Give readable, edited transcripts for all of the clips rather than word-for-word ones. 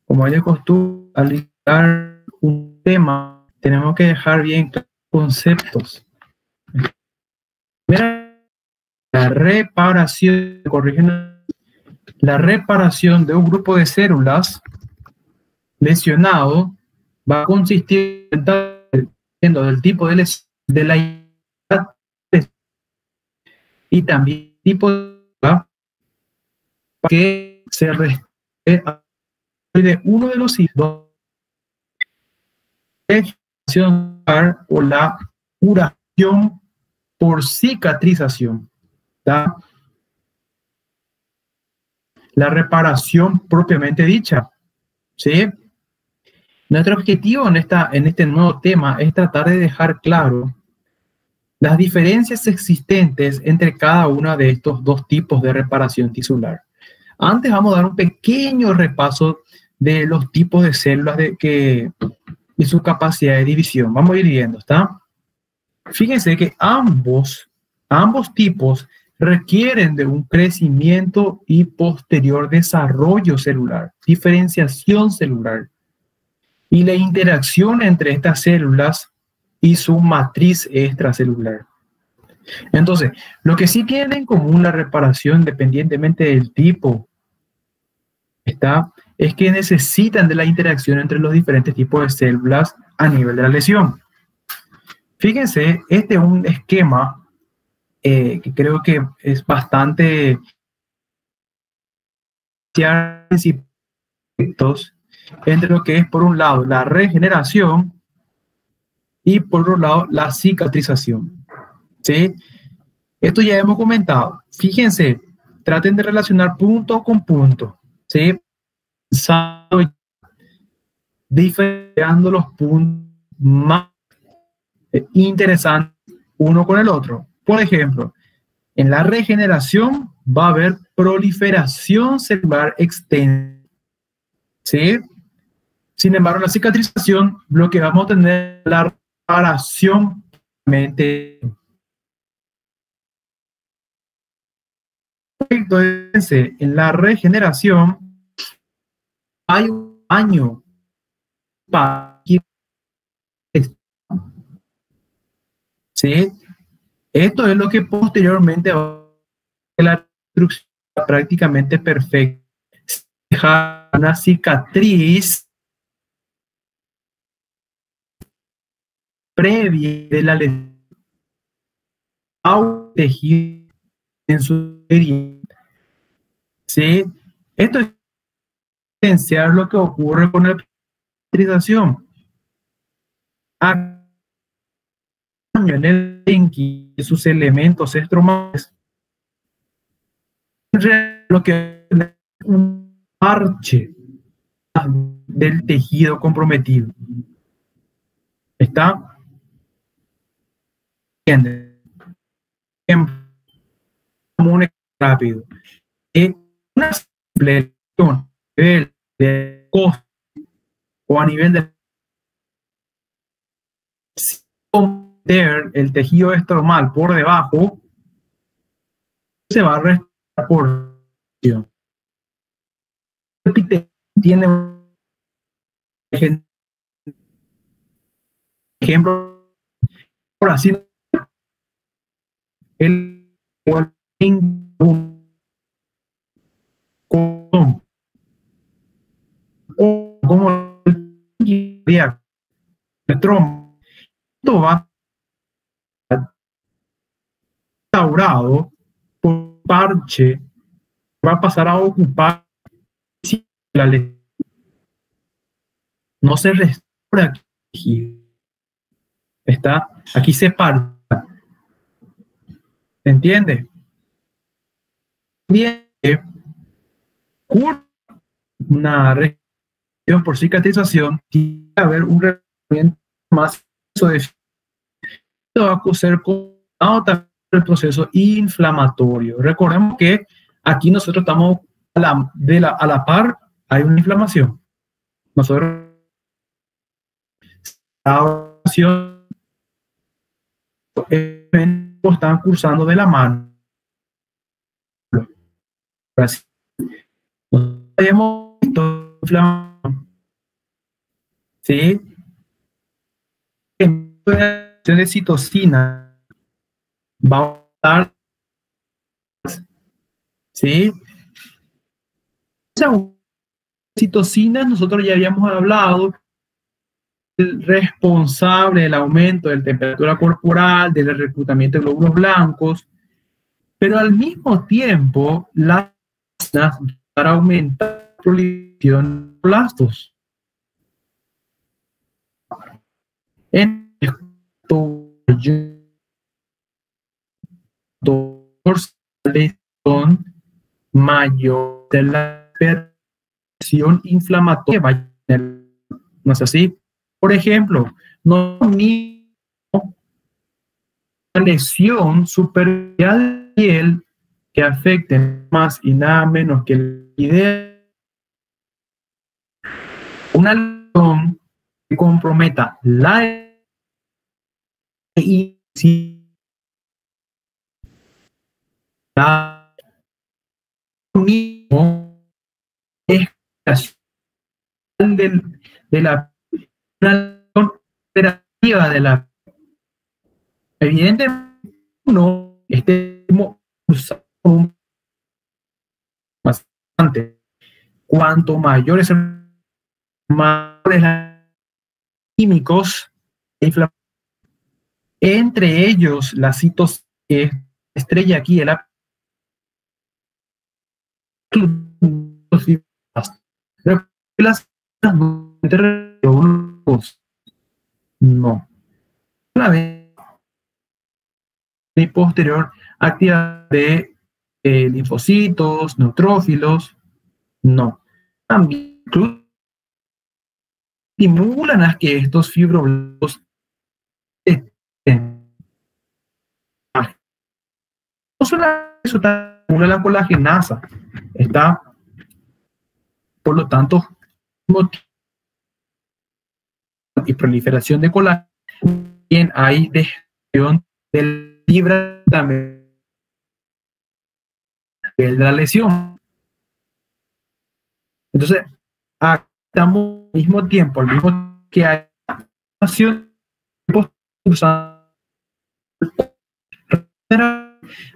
como es de costumbre, al iniciar un tema, tenemos que dejar bien claros conceptos. Primero, la reparación, la reparación de un grupo de células lesionado va a consistir del tipo de lesión, de la edad y también tipo de que se refiere de uno de los síntomas de o la curación por cicatrización. ¿Tá? La reparación propiamente dicha. ¿Sí? Nuestro objetivo en este nuevo tema es tratar de dejar claro las diferencias existentes entre cada uno de estos dos tipos de reparación tisular. Antes vamos a dar un pequeño repaso de los tipos de células y su capacidad de división. Vamos a ir viendo, ¿está? Fíjense que ambos tipos requieren de un crecimiento y posterior desarrollo celular, diferenciación celular, y la interacción entre estas células y su matriz extracelular. Entonces, lo que sí tiene en común la reparación, independientemente del tipo, es que necesitan de la interacción entre los diferentes tipos de células a nivel de la lesión. Fíjense, este es un esquema que creo que es bastante entre lo que es, por un lado, la regeneración y, por otro lado, la cicatrización. ¿Sí? Esto ya hemos comentado. Fíjense, traten de relacionar punto con punto. ¿Sí? Diferenciando los puntos más interesantes uno con el otro. Por ejemplo, en la regeneración va a haber proliferación celular extensa. ¿Sí? Sin embargo, en la cicatrización, lo que vamos a tener es la reparación. Entonces, en la regeneración hay un daño para ¿sí? Esto es lo que posteriormente va a la destrucción prácticamente perfecta. Dejar una cicatriz previa de la lesión a un tejido en su herida. ¿Sí? Esto es evidenciar lo que ocurre con la cicatrización. En el Denki y sus elementos estromales, lo que es un parche del tejido comprometido. ¿Está? Como rápido. Una simple nivel de costo o a nivel de el tejido estromal por debajo, se va a restar por tiene ejemplo por así el como el esto va instaurado por parche, va a pasar a ocupar la lesión. No se restaura aquí. Está aquí se parcha. ¿Entiende? Bien, una región por cicatrización, tiene que haber un recubrimiento más de va a ser controlado también el proceso inflamatorio. Recordemos que aquí nosotros estamos a la par, hay una inflamación. Nosotros la oración están cursando de la mano. Así, hemos visto inflamación ¿sí? En de citocina va a aumentar, ¿sí? Esa citocina nosotros ya habíamos hablado, el responsable del aumento de la temperatura corporal, del reclutamiento de glóbulos blancos, pero al mismo tiempo las para aumentar la proliferación de blastos. En esto, son mayor de la presión inflamatoria. ¿No es así? Por ejemplo, no es ni una lesión superficial de piel que afecte más y nada menos que la idea, una lesión que comprometa la y si la mismo es de la operativa de la evidentemente no estemos usando bastante. Cuanto mayores químicos, entre ellos la citosina, estrella aquí, el no. La vez y posterior actividad de linfocitos, neutrófilos, no. También estimulan a que estos fibroblastos estén. No solo eso, estimula la colagenasa, está, por lo tanto, y proliferación de colágeno, también hay destrucción de fibra también de la lesión. Entonces, estamos al mismo tiempo que hay acción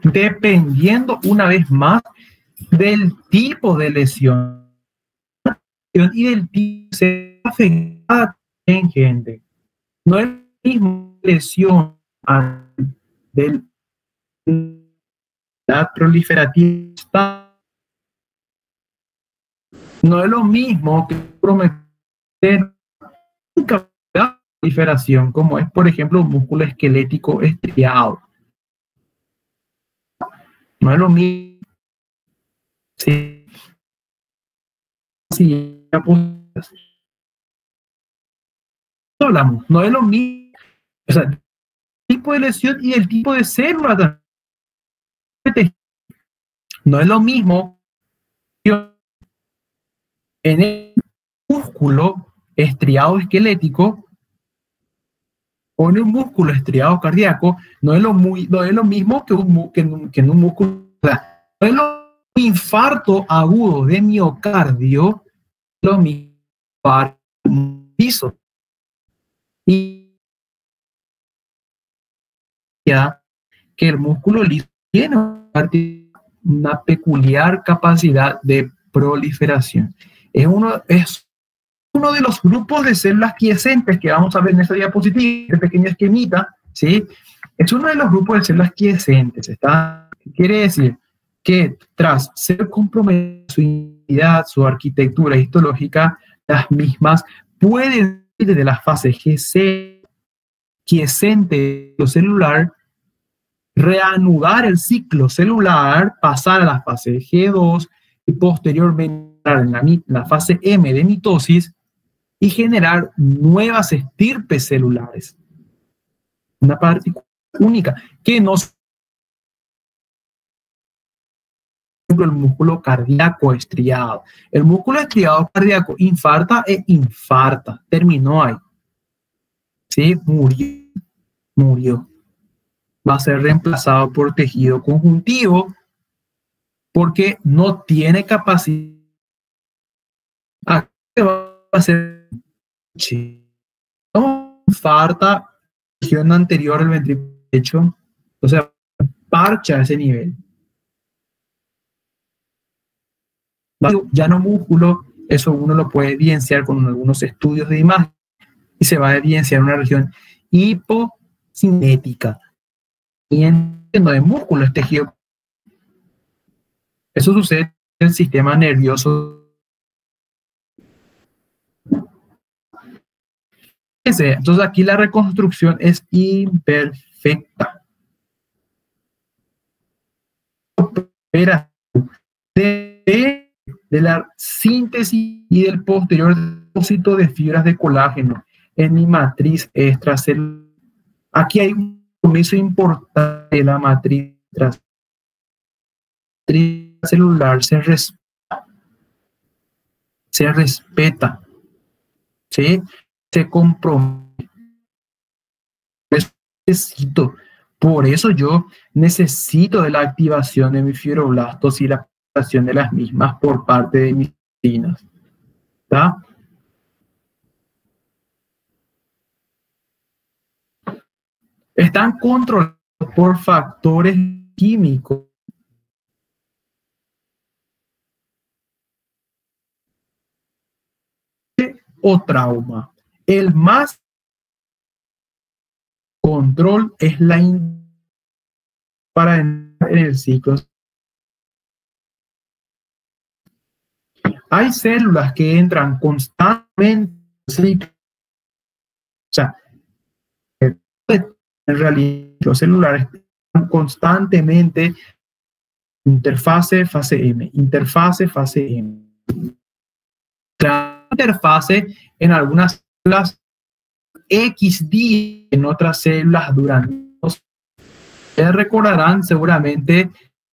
dependiendo una vez más del tipo de lesión y del tipo de afectada en gente. No es la misma lesión de la proliferativa, no es lo mismo que prometer una proliferación como es, por ejemplo, un músculo esquelético estriado. No es lo mismo. Sí, sí, hablamos, no es lo mismo. O sea, el tipo de lesión y el tipo de célula no es lo mismo en el músculo estriado esquelético o en un músculo estriado cardíaco, no es lo mismo que en un músculo. O sea, no es lo infarto agudo de miocardio, lo mismo para un piso. Y ya que el músculo liso tiene una peculiar capacidad de proliferación. Es uno de los grupos de células quiescentes que vamos a ver en esta diapositiva, este pequeño esquemita, ¿sí? Es uno de los grupos de células quiescentes. Quiere decir que tras ser comprometida su identidad, su arquitectura histológica, las mismas pueden ir de la fase GC, quiescente celular, reanudar el ciclo celular, pasar a la fase G2 y posteriormente en la fase M de mitosis y generar nuevas estirpes celulares. Una partícula única que no es el músculo cardíaco estriado. El músculo estriado cardíaco infarta e infarta. Terminó ahí. ¿Sí? Murió. Va a ser reemplazado por tejido conjuntivo porque no tiene capacidad. Va a ser Sí. No falta región anterior al ventrículo derecho, o sea, parcha a ese nivel. Ya no músculo, eso uno lo puede evidenciar con algunos estudios de imagen y se va a evidenciar una región hipocinética. Y en no de músculo es tejido. Eso sucede en el sistema nervioso. Entonces aquí la reconstrucción es imperfecta. De la síntesis y del posterior depósito de fibras de colágeno en mi matriz extracelular. Aquí hay un compromiso importante de la matriz celular, se respeta, ¿sí? Se compromete. Por eso yo necesito de la activación de mis fibroblastos y la activación de las mismas por parte de mis proteínas. ¿Está? Están controlados por factores químicos o trauma. El más control es la para entrar en el ciclo. Hay células que entran constantemente, o sea, en realidad los celulares están constantemente interfase, fase M, interfase, fase M. La interfase en algunas células X días, en otras células durante. Ustedes recordarán seguramente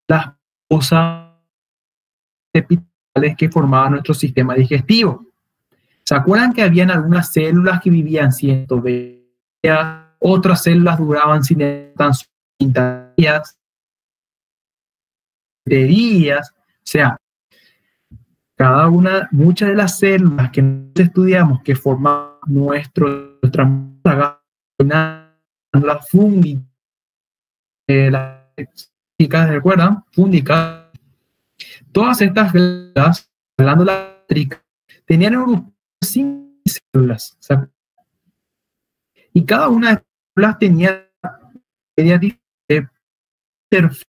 las cosas epiteliales que formaban nuestro sistema digestivo. ¿Se acuerdan que habían algunas células que vivían 120 días, otras células duraban sin tan 30 días, de días? O sea, muchas de las células que nosotros estudiamos que forman nuestra glándula fúngica, las fúngicas, ¿recuerdan? Fúngicas. Todas estas glándulas tenían un grupo de 5 células, ¿sabes? Y cada una de las células tenía medidas diferentes,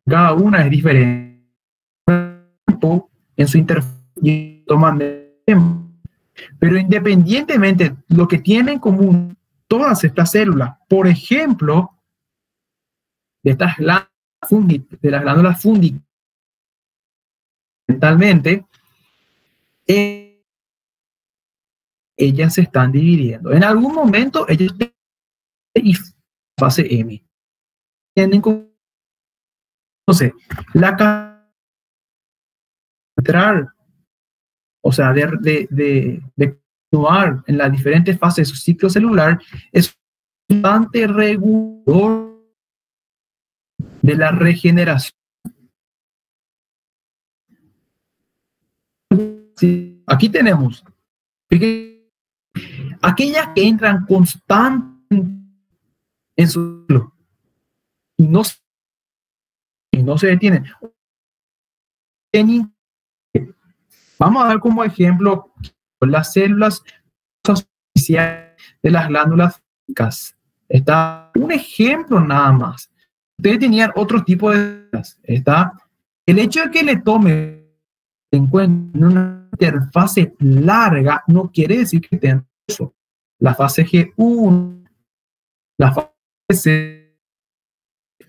cada una es diferente en su interfaz, toman tiempo. Pero independientemente, lo que tienen en común todas estas células, por ejemplo, de las glándulas fúngicas, mentalmente, ellas se están dividiendo. En algún momento, ellas y fase M. Tienen como, entonces, la entrar, o sea, de actuar en las diferentes fases de su ciclo celular es bastante regulador de la regeneración. Sí, aquí tenemos aquellas que entran constantemente en su ciclo y no se detienen. Vamos a dar como ejemplo las células de las glándulas fúngicas. Está un ejemplo nada más. Ustedes tenían otro tipo de células. Está el hecho de que le tome en cuenta una interfase larga no quiere decir que tengan eso. La fase G1, la fase C,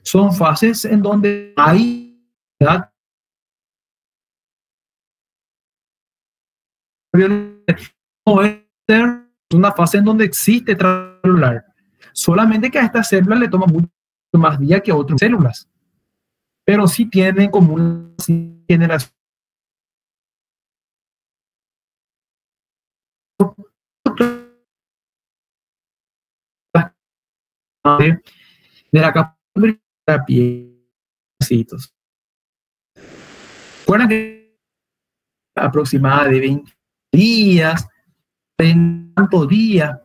son fases en donde hay, ¿verdad?, no es una fase en donde existe celular. Solamente que a esta célula le toma mucho más días que a otras células. Pero sí tienen como una generación de la capa de la piel. Recuerden que aproximadamente de 20 días en tanto día,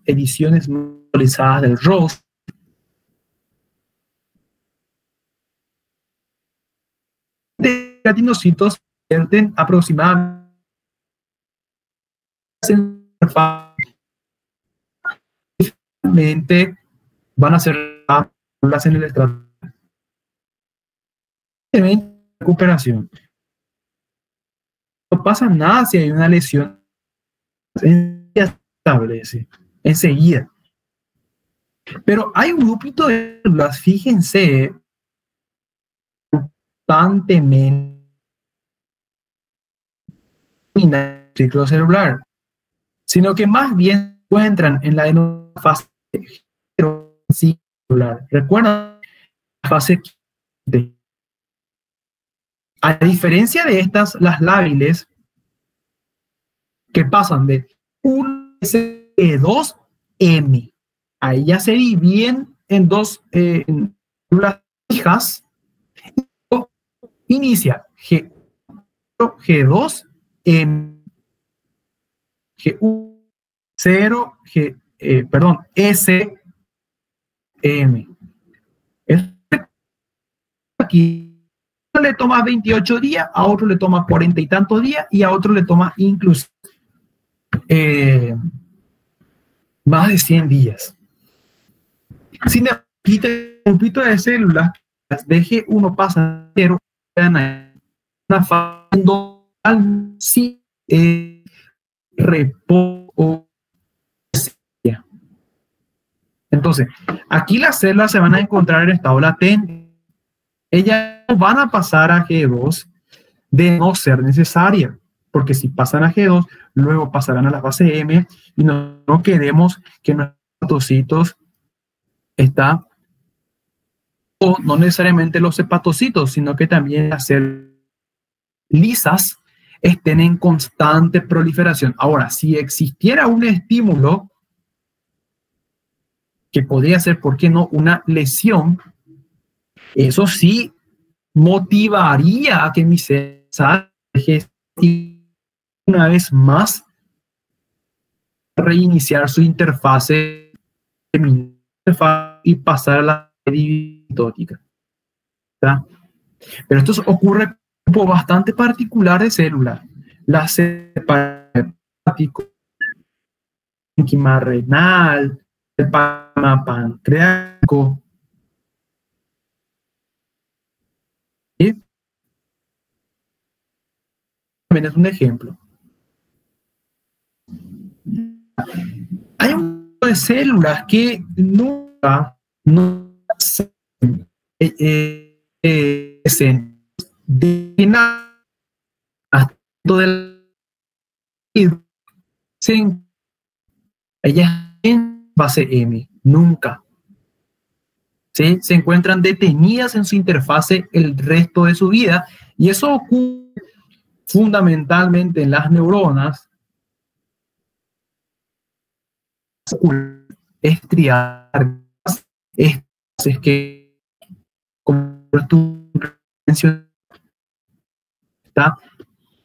ediciones actualizadas del ROS, de keratinocitos pierden aproximadamente van a ser en el estrato de recuperación. No pasa nada si hay una lesión, se establece enseguida. Pero hay un grupito de células, fíjense, constantemente en el ciclo celular, sino que más bien se encuentran en la fase celular. Recuerda la fase de. A diferencia de estas, las lábiles que pasan de 1S2M, ahí ya se dividen en dos células fijas. Inicia G1, G2M, G1, 0, SM. Aquí le toma 28 días, a otro le toma 40 y tantos días y a otro le toma incluso más de 100 días. Sin embargo, el grupito de células de G1 pasa a 0, una fase sin reposo. Entonces, aquí las células se van a encontrar en estado latente. Ellas no van a pasar a G2 de no ser necesaria, porque si pasan a G2, luego pasarán a la fase M y no queremos que nuestros hepatocitos estén, o no necesariamente los hepatocitos, sino que también las células lisas estén en constante proliferación. Ahora, si existiera un estímulo que podría ser, ¿por qué no?, una lesión, eso sí motivaría a que mi célula una vez más reiniciar su interfase y pasar a la mitótica. Pero esto ocurre en un grupo bastante particular de células. Las células hepático, parénquima renal, el pancreático. ¿Sí? También es un ejemplo. Hay un grupo de células que nunca de nada hasta del ellas en fase M, nunca. ¿Sí? Se encuentran detenidas en su interfase el resto de su vida y eso ocurre fundamentalmente en las neuronas estriadas, es que como tú mencionaste,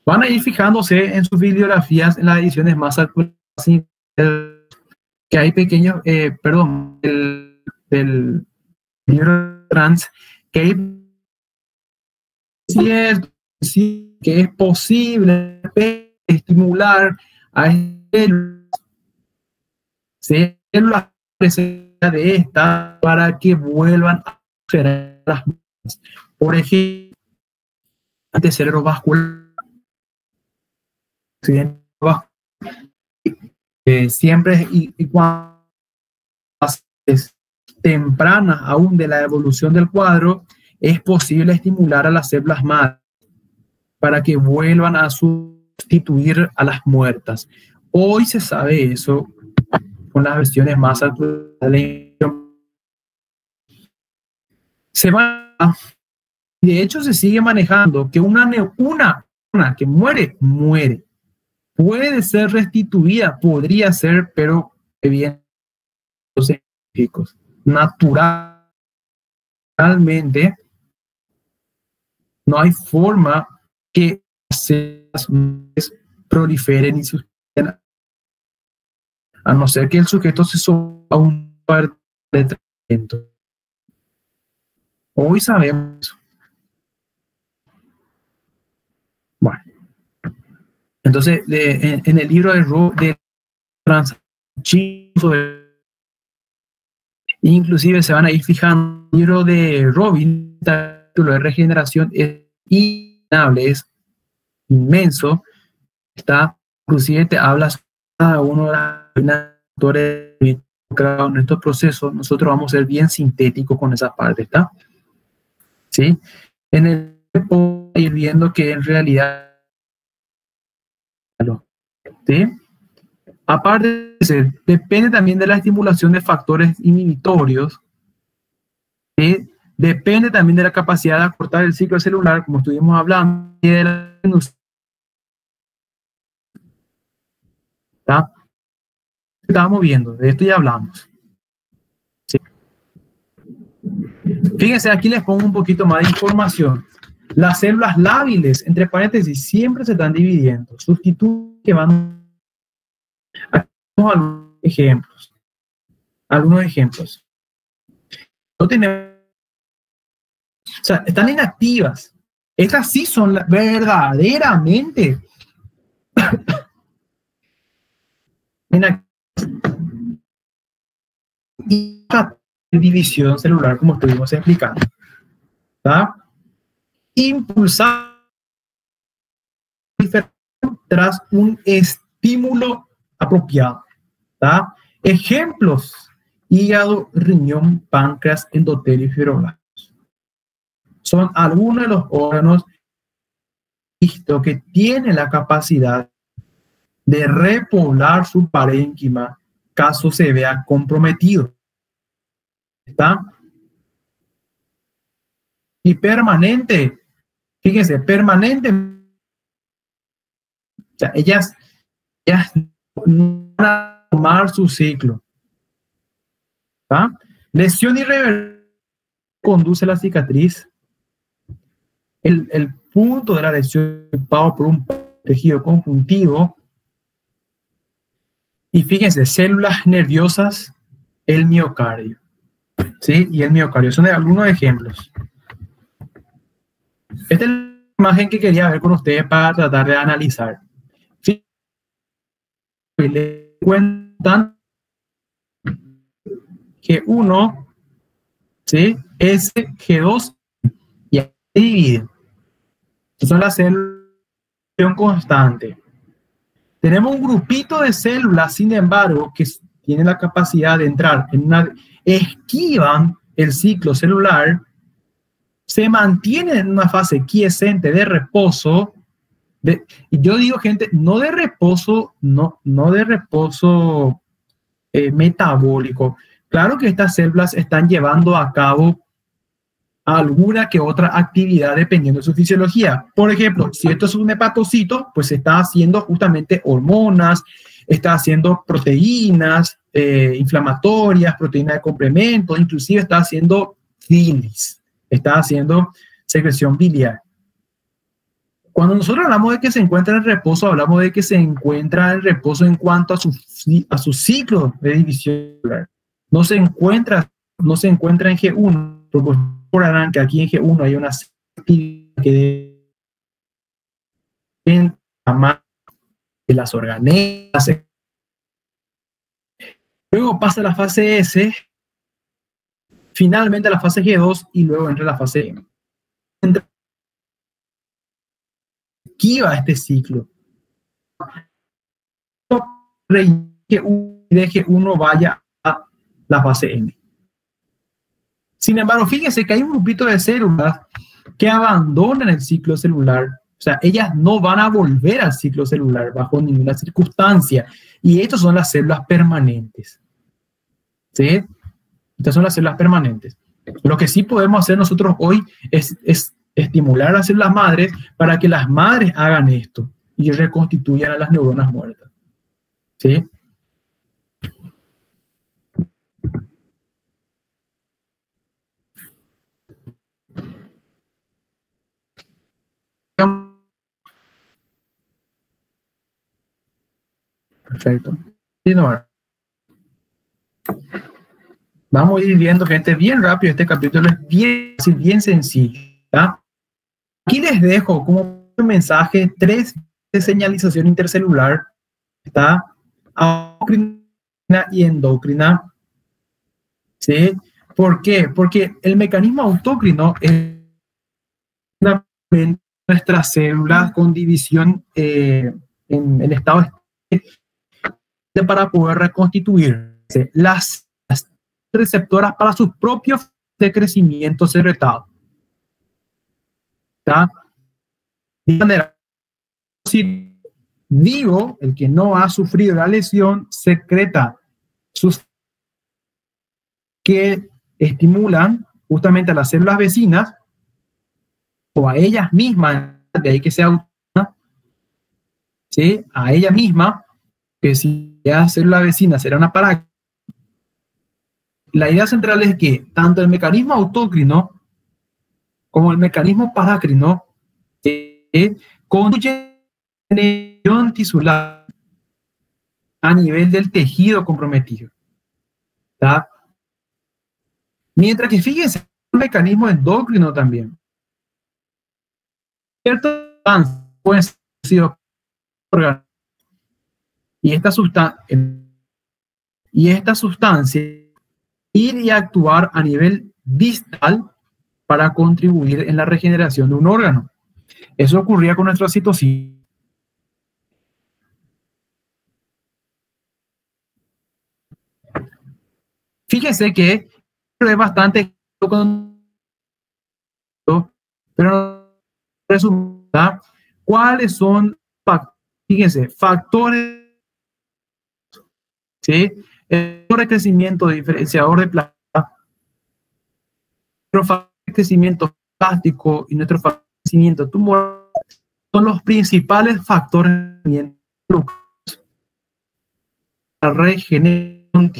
van a ir fijándose en sus bibliografías en las ediciones más actuales que hay pequeños, del libro trans, que hay cierto que es posible estimular a células de esta para que vuelvan a ser las mismas. Por ejemplo, ante cerebrovascular, siempre y cuando es temprana aún de la evolución del cuadro, es posible estimular a las células madre para que vuelvan a sustituir a las muertas. Hoy se sabe eso con las versiones más actuales. De hecho, se sigue manejando que una que muere. Puede ser restituida, podría ser, pero bien, los científicos. Naturalmente, no hay forma que se proliferen y sucedan a no ser que el sujeto se someta a un tratamiento. Hoy sabemos. Bueno, entonces en el libro de sobre, inclusive se van a ir fijando, el libro de Robin, el título de regeneración es innable, es inmenso, está, inclusive te hablas cada uno de los actores en estos procesos. Nosotros vamos a ser bien sintéticos con esa parte, ¿está? ¿Sí? En el puedo ir viendo que en realidad, ¿sí? Aparte, depende también de la estimulación de factores inhibitorios, ¿sí? Depende también de la capacidad de acortar el ciclo celular, como estuvimos hablando, y de la ¿está? Estábamos viendo, de esto ya hablamos. ¿Sí? Fíjense, aquí les pongo un poquito más de información. Las células lábiles, entre paréntesis, siempre se están dividiendo. Sustitutos que van... Aquí tenemos algunos ejemplos. Algunos ejemplos. No tenemos... O sea, están inactivas. Estas sí son verdaderamente inactivas. Y división celular, como estuvimos explicando. ¿Tá? Impulsar tras un estímulo apropiado. ¿Tá? Ejemplos: hígado, riñón, páncreas, endotelio y fibroblastos. Son algunos de los órganos que tienen la capacidad de repoblar su parénquima caso se vea comprometido. ¿Está? Y permanente, fíjense, permanente. O sea, ellas no van a tomar su ciclo. ¿Está? Lesión irreversible conduce a la cicatriz. El punto de la lesión ocupado por un tejido conjuntivo. Y fíjense, células nerviosas, el miocardio. ¿Sí? Y el miocardio son algunos ejemplos. Esta es la imagen que quería ver con ustedes para tratar de analizar. ¿Sí? Le cuentan G1, ¿sí? S, G2 y ahí se dividen. Estas son las células constante. Tenemos un grupito de células, sin embargo, que tienen la capacidad de entrar en una... esquivan el ciclo celular, se mantienen en una fase quiescente de reposo, y yo digo, gente, no de reposo, no de reposo metabólico. Claro que estas células están llevando a cabo alguna que otra actividad dependiendo de su fisiología. Por ejemplo, si esto es un hepatocito, pues está haciendo justamente hormonas, está haciendo proteínas inflamatorias, proteínas de complemento, inclusive está haciendo bilis, está haciendo secreción biliar. Cuando nosotros hablamos de que se encuentra en reposo, hablamos de que se encuentra en reposo en cuanto a su ciclo de división celular. No se encuentra en G1, porque recordarán que aquí en G1 hay una actividad que depende de las organelas. Luego pasa la fase S, finalmente a la fase G2 y luego entra la fase M. Esquiva este ciclo. De G1 vaya a la fase M. Sin embargo, fíjense que hay un grupito de células que abandonan el ciclo celular. O sea, ellas no van a volver al ciclo celular bajo ninguna circunstancia. Y estas son las células permanentes. ¿Sí? Estas son las células permanentes. Lo que sí podemos hacer nosotros hoy es estimular a las células madres para que las madres hagan esto y reconstituyan a las neuronas muertas. ¿Sí? Perfecto. Sí, no. Vamos a ir viendo, gente, bien rápido. Este capítulo es bien sencillo. ¿Tá? Aquí les dejo como un mensaje 3 de señalización intercelular. Está endocrina y endocrina. ¿Sí? ¿Por qué? Porque el mecanismo autócrino es nuestras células con división en estado para poder reconstituirse las receptoras para sus propios de crecimiento secretado. ¿Está? De manera, si digo, el que no ha sufrido la lesión secreta sus que estimulan justamente a las células vecinas o a ellas mismas, de ahí que sea, ¿sí? A ella misma, que si la célula vecina será una parácrina. La idea central es que tanto el mecanismo autócrino como el mecanismo parácrino constituyen conexión tisular a nivel del tejido comprometido. ¿Tá? Mientras que fíjense, el mecanismo endocrino también. Ciertas sustancias pueden ser órganos y esta sustancia ir y actuar a nivel distal para contribuir en la regeneración de un órgano. Eso ocurría con nuestra citocina. Fíjense que es bastante, pero resulta cuáles son, fíjense, factores, ¿sí? El factor de crecimiento diferenciador de placa, nuestro factor de crecimiento plástico y nuestro factor de crecimiento tumoral son los principales factores de la regeneración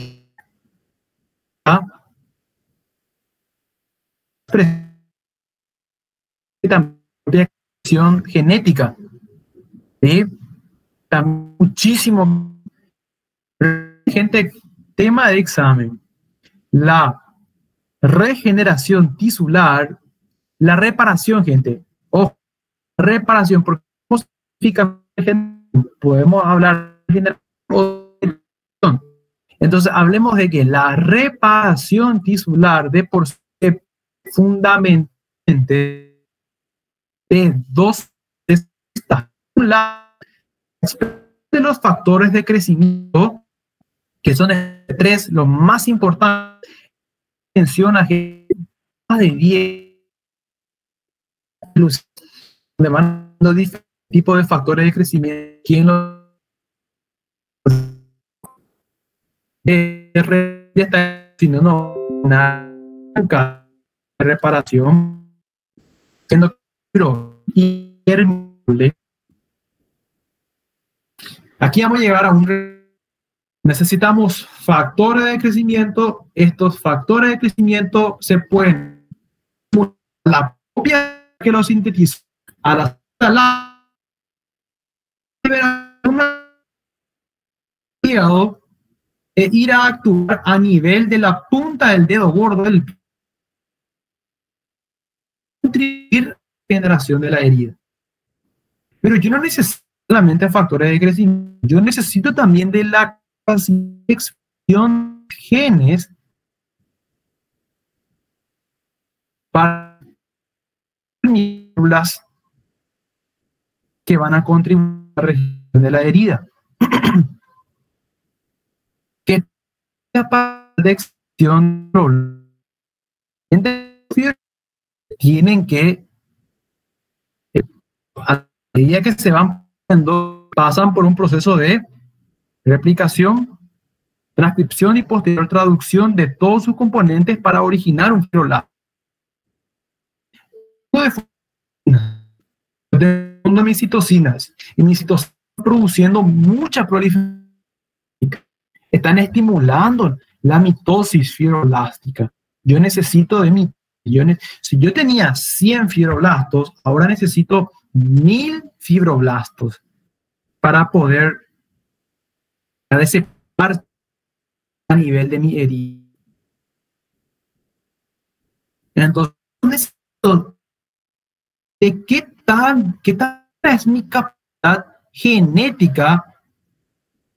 también genética, ¿sí? También muchísimo. Gente, tema de examen, la regeneración tisular, la reparación, gente, o reparación, porque podemos hablar de generación. Entonces, hablemos de que la reparación tisular de por sí es fundamentalmente de dos de los factores de crecimiento, que son tres, los más importantes, menciona más de 10 le van dando diferentes tipos de factores de crecimiento. ¿Quién lo está haciendo? No, una reparación, siendo aquí vamos a llegar a necesitamos factores de crecimiento. Estos factores de crecimiento se pueden la propia que lo sintetiza a la hígado e ir a actuar a nivel de la punta del dedo gordo del generación de la herida. Pero yo no necesito solamente factores de crecimiento, yo necesito también de la expresión de genes para células que van a contribuir a la región de la herida. ¿Qué capaz de expresión tienen que, a medida que se van pasan por un proceso de replicación, transcripción y posterior traducción de todos sus componentes para originar un fibroblasto. De mis citocinas y mis citocinas produciendo mucha proliferación, están estimulando la mitosis fibroblástica. Yo necesito de si yo tenía 100 fibroblastos, ahora necesito 1000 fibroblastos para poder a ese a nivel de mi herida. Entonces, necesito de qué tan es mi capacidad genética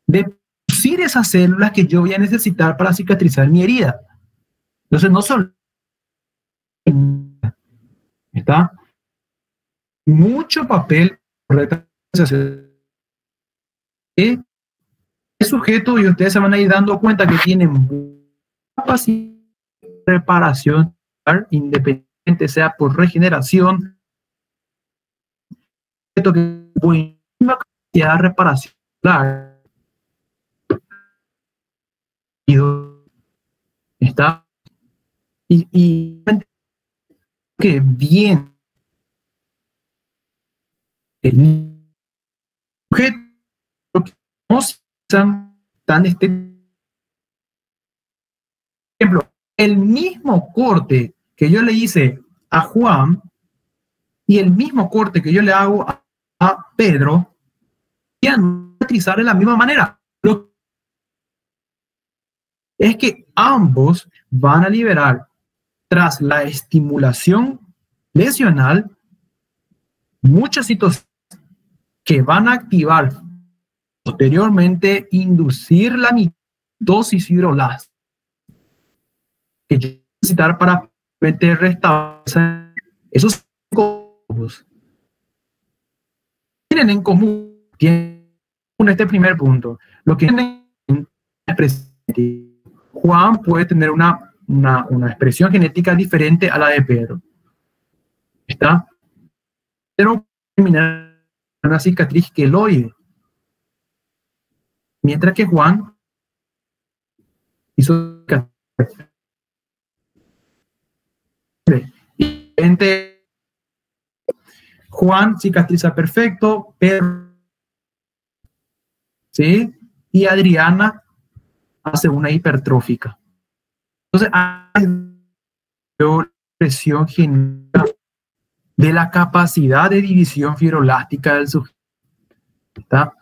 de producir esas células que yo voy a necesitar para cicatrizar mi herida. Entonces, no solo está mucho papel correcto. El sujeto, y ustedes se van a ir dando cuenta que tienen capacidad de reparación, independiente sea por regeneración, que buena capacidad de reparación. Está y que bien el sujeto que no sean tan ejemplo, el mismo corte que yo le hice a Juan y el mismo corte que yo le hago a Pedro, ya no utilizar de la misma manera. Es que ambos van a liberar, tras la estimulación lesional, muchas situaciones que van a activar posteriormente, inducir la mitosis fibroblástica que yo voy a necesitar para restaurar esos costos. Tienen en común, este primer punto, lo que tienen Juan puede tener una expresión genética diferente a la de Pedro. ¿Está? Pero terminar una cicatriz queloide. Mientras que Juan hizo Juan cicatriza perfecto, Pedro, ¿sí? Y Adriana hace una hipertrófica. Entonces, hay una presión genética de la capacidad de división fibroblástica del sujeto. ¿Está?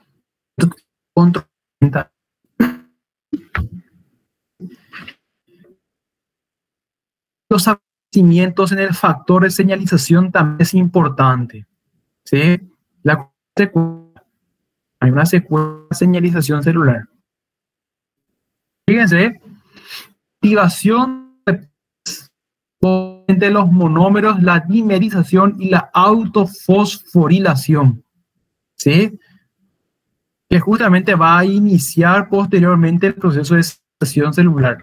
Los acontecimientos en el factor de señalización también es importante. ¿Sí? Hay una secuencia de señalización celular. Fíjense, activación de los monómeros, la dimerización y la autofosforilación. ¿Sí? Que justamente va a iniciar posteriormente el proceso de señalización celular.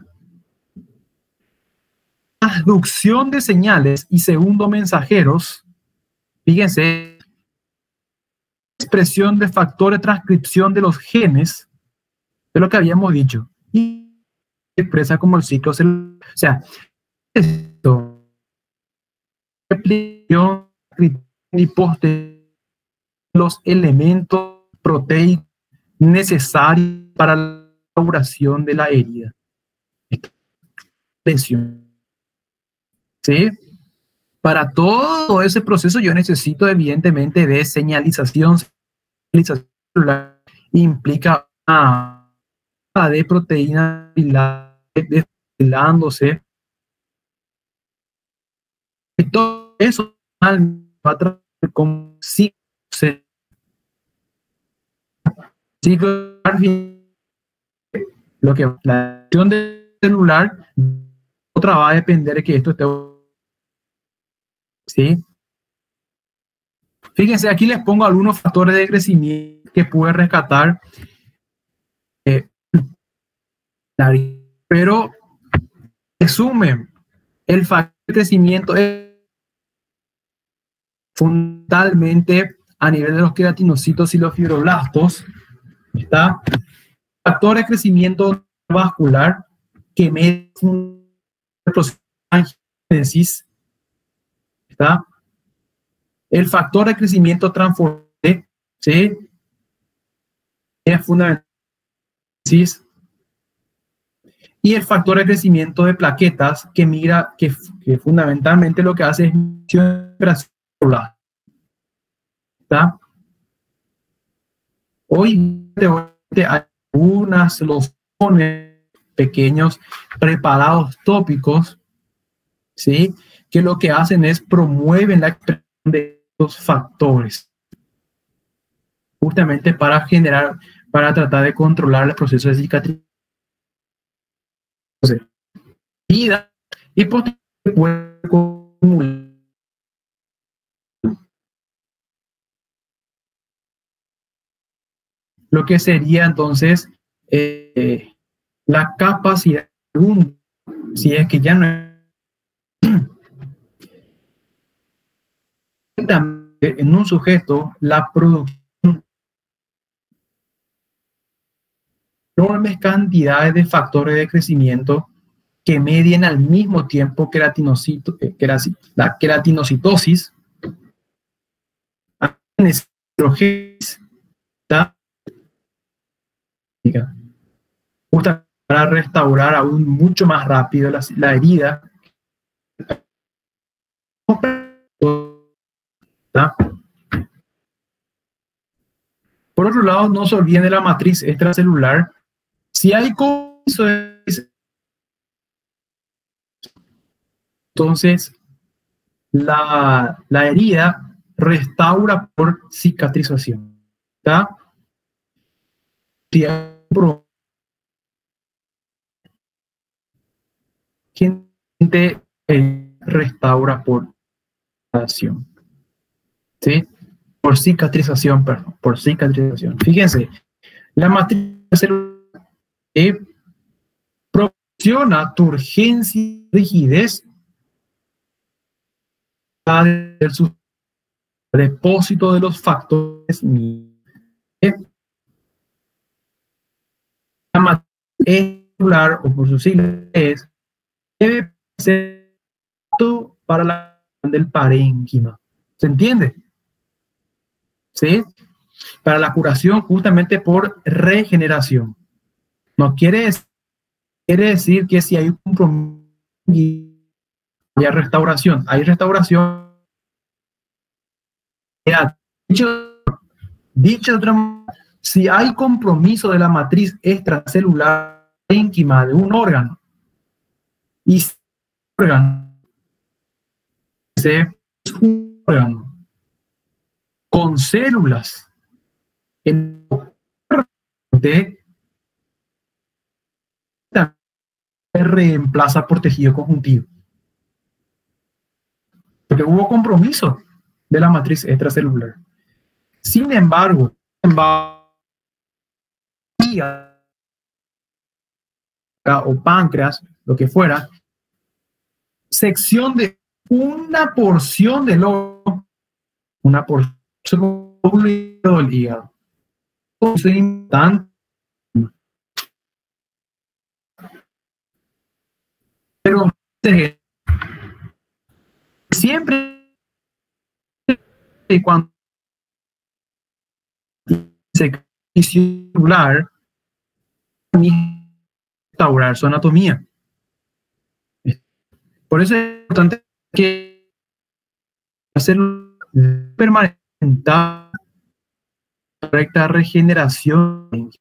Transducción de señales y segundo mensajeros. Fíjense, expresión de factor de transcripción de los genes, de lo que habíamos dicho, y expresa como el ciclo celular. O sea, esto, replicación y posterior los elementos proteicos necesarios para la elaboración de la herida. Lesión. ¿Sí? Para todo ese proceso yo necesito evidentemente de señalización. Señalización celular implica una de proteína desfilándose. Y todo eso va a tratar como ciclo lo que la acción del celular otra va a depender de que esto esté. ¿Sí? Fíjense, aquí les pongo algunos factores de crecimiento que puede rescatar, pero resumen, el factor de crecimiento es fundamentalmente a nivel de los queratinocitos y los fibroblastos. ¿Está? Factor de crecimiento vascular que mide un proceso de angiogénesis. ¿Está? El factor de crecimiento transformante, ¿sí? Es fundamental. ¿Sí? Y el factor de crecimiento de plaquetas que mira, que fundamentalmente lo que hace es celular. ¿Está? Hoy hay unas lociones pequeños preparados tópicos, ¿sí? que lo que hacen es promueven la expresión de estos factores, justamente para tratar de controlar los procesos de cicatrización y puede acumular lo que sería entonces la capacidad, si es que ya no en un sujeto la producción de enormes cantidades de factores de crecimiento que medien al mismo tiempo la queratinocitosis, justo para restaurar aún mucho más rápido la herida. ¿Está? Por otro lado, no se olviden de la matriz extracelular. Si hay compromiso, entonces la herida restaura por cicatrización. ¿Está? Gente restaura por cicatrización. ¿Sí? Por cicatrización, perdón, por cicatrización. Fíjense, la matriz celular proporciona turgencia y rigidez del depósito de los factores. La matriz celular, o por sus siglas, debe ser para la del parénquima. ¿Se entiende? ¿Sí? Para la curación justamente por regeneración. No quiere decir que si hay un compromiso hay restauración. Hay restauración. Dicho de otra manera, si hay compromiso de la matriz extracelular parénquima de un órgano y ese órgano es un órgano con células en reemplaza por tejido conjuntivo. Porque hubo compromiso de la matriz extracelular. Sin embargo, o páncreas, lo que fuera, sección de una porción del órgano, una porción del hígado. Eso es importante. Pero siempre y cuando se celular restaurar su anatomía. Por eso es importante que hacer permanente correcta regeneración.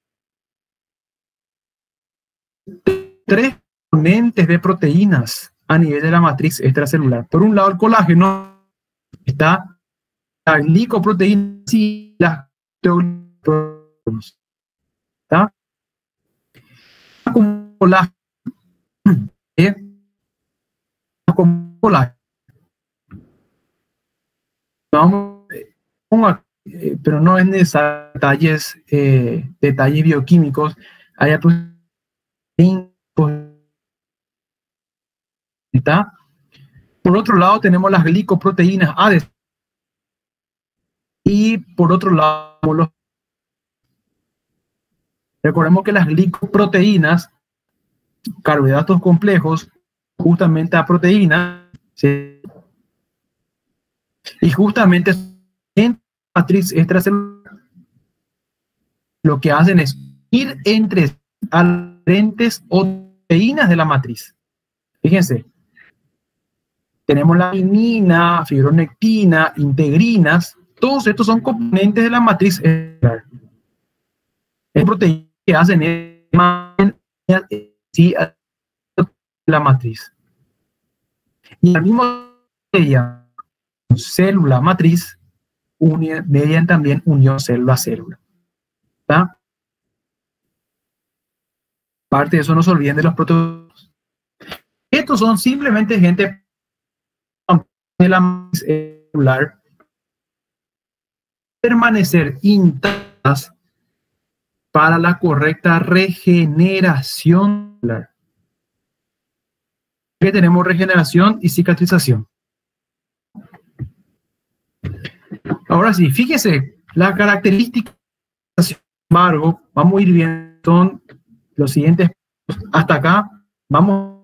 3 componentes de proteínas a nivel de la matriz extracelular. Por un lado, el colágeno, está la glicoproteína y las proteínas. ¿Está? Como colágeno. Como colágeno. Vamos, pero no es necesario detalles bioquímicos. Hay ¿está? Por otro lado tenemos las glicoproteínas A y por otro lado recordemos que las glicoproteínas, carbohidratos complejos, justamente a proteínas, ¿sí? Y justamente en la matriz extracelular lo que hacen es ir entre diferentes proteínas de la matriz. Fíjense, tenemos la adenina, fibronectina, integrinas, todos estos son componentes de la matriz extracelular. Es proteínas que hacen la matriz. Y al mismo median célula matriz, median también unión célula-célula. ¿Está? Aparte de eso, no se olviden de los protocolos. Estos son simplemente gente de la matriz celular permanecer intactas para la correcta regeneración celular. Que tenemos regeneración y cicatrización. Ahora sí, fíjese, las características, sin embargo, vamos a ir viendo, son los siguientes. Hasta acá, vamos.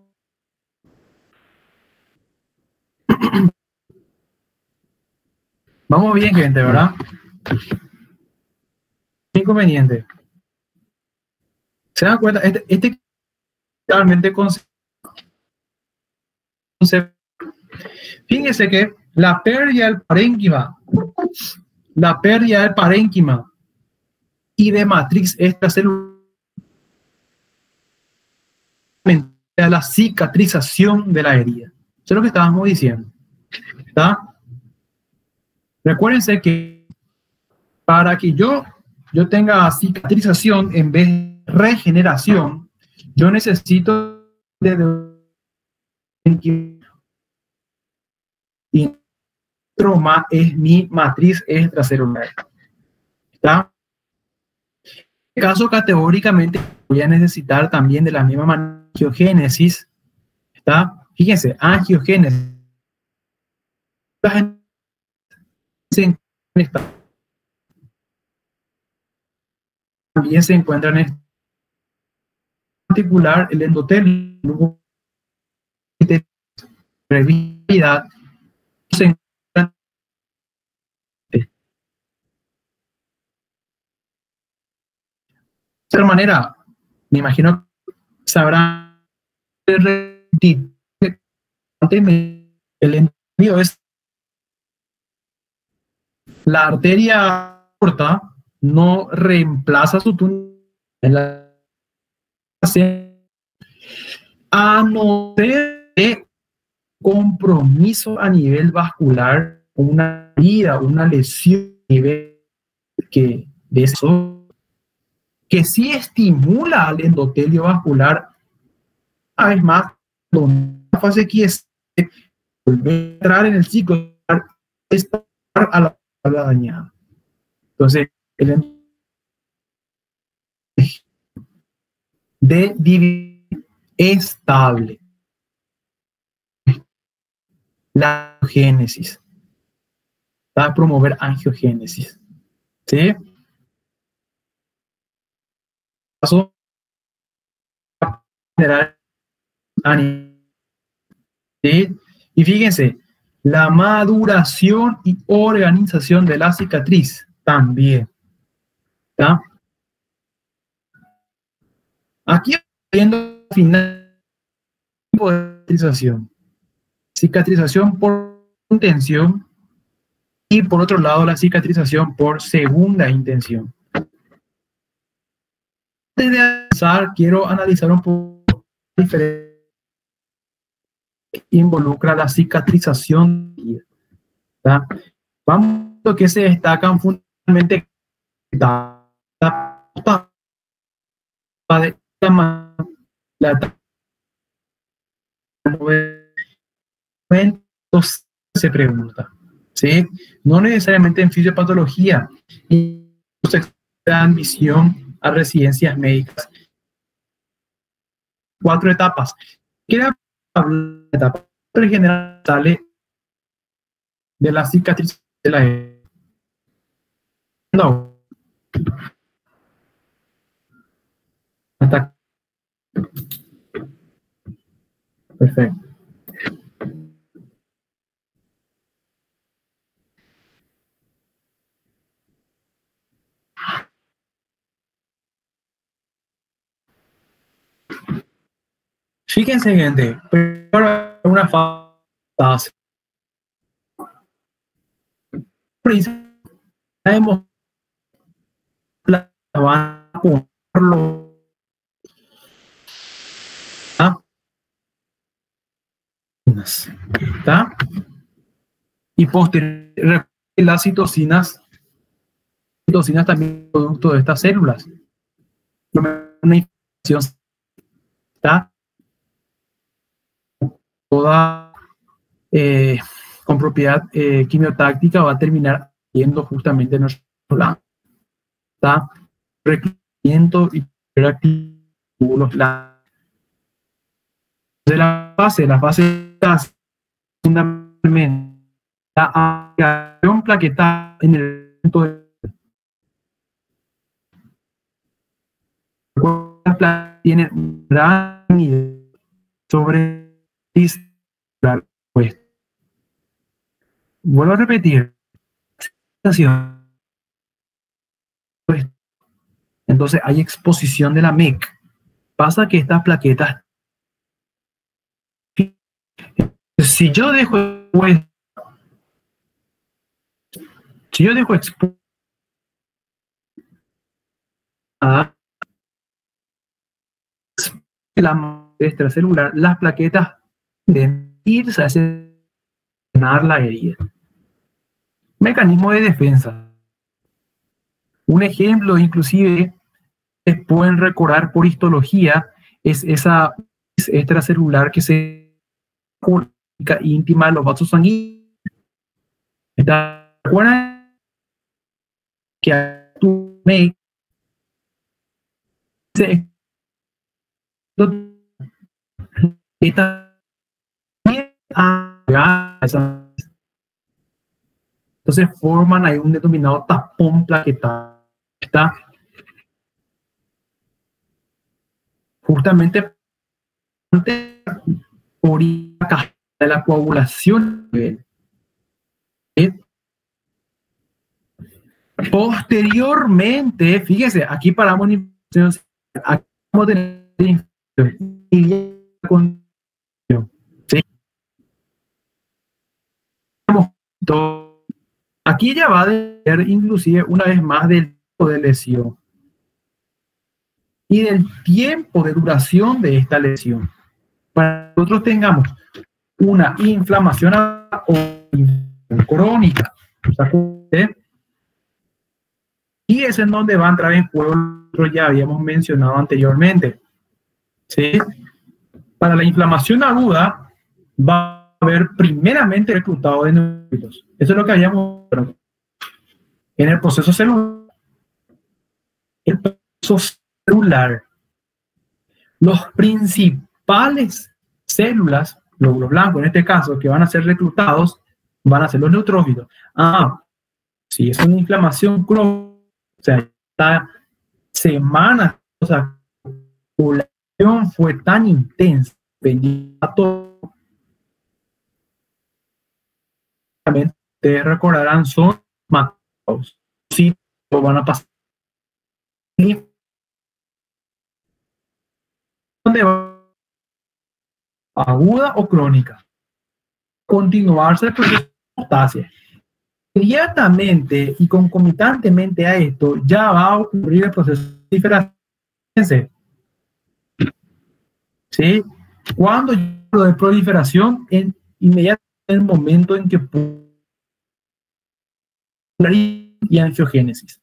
Vamos bien, gente, ¿verdad? Inconveniente. ¿Se dan cuenta? Este realmente concepto. Fíjense que la pérdida del parénquima y de matriz extracelular, la cicatrización de la herida. Eso es lo que estábamos diciendo. ¿Está? Recuérdense que para que yo tenga cicatrización en vez de regeneración, yo necesito y trauma es mi matriz extracelular. ¿Está? En este caso, categóricamente, voy a necesitar también de la misma angiogénesis. ¿Está? Fíjense, angiogénesis. También se encuentran en particular el endotelio, revividad, se encuentran de otra manera, me imagino que sabrán el endotelio es la arteria corta, no reemplaza su túnel en la a no ser de compromiso a nivel vascular, una herida, una lesión a nivel que de eso que sí estimula al endotelio vascular, una vez más, la fase que es volver a entrar en el ciclo a la dañada. Entonces, el de dividir estable. La angiogénesis. Para promover angiogénesis. ¿Sí? Paso general. ¿Sí? Y fíjense, la maduración y organización de la cicatriz también. ¿Está? Aquí viendo final de cicatrización. Cicatrización por intención y por otro lado la cicatrización por segunda intención. Antes de avanzar, quiero analizar un poco diferente que involucra la cicatrización. ¿Está? Vamos a lo que se destacan fundamentalmente se pregunta, ¿sí? No necesariamente en fisiopatología, y se dan visión a residencias médicas. 4 etapas. ¿Qué etapa? En general sale de la cicatriz de la herida. No. Hasta. Perfecto. Fíjense, gente, una fase. Sabemos la van a ponerlo. ¿Está? Y posteriormente las citocinas también son producto de estas células. Una inflamación está toda con propiedad quimiotáctica va a terminar yendo justamente en nuestro lado. Está requerimiento y los de la fase fundamentalmente la agregación plaquetal en el punto de las plaquetas tienen un gran nivel sobre pues. Vuelvo a repetir. Entonces hay exposición de la MEC. Pasa que estas plaquetas, si yo dejo expuesta la madre extracelular, las plaquetas deben irse a llenar la herida. Mecanismo de defensa. Un ejemplo, inclusive, que pueden recordar por histología, es esa extracelular que se comunica íntima de los vasos sanguíneos. ¿Recuerdan que tu MEC entonces forman ahí un denominado tapón plaquetal. Está justamente por de la coagulación. Posteriormente, fíjese, aquí paramos en infección, aquí vamos a tener infección y ¿sí? Aquí ya va a depender inclusive una vez más del tipo de lesión y del tiempo de duración de esta lesión. Para que nosotros tengamos una inflamación o crónica, y es en donde va a entrar en juego lo que ya habíamos mencionado anteriormente. ¿Sí? Para la inflamación aguda va a haber primeramente reclutado de neutrófilos. Eso es lo que habíamos visto en el proceso celular. El proceso celular, los principales células, glóbulos blancos en este caso, que van a ser reclutados, van a ser los neutrófilos. Si es una inflamación crónica, o sea, esta semana, o sea, la población fue tan intensa, ustedes recordarán, son macros, sí, lo van a pasar. ¿Dónde va? Aguda o crónica. Continuarse el proceso de homeostasia. Inmediatamente y concomitantemente a esto, ya va a ocurrir el proceso de proliferación. ¿Sí? Cuando yo hablo de proliferación, inmediatamente en el momento en que y angiogénesis.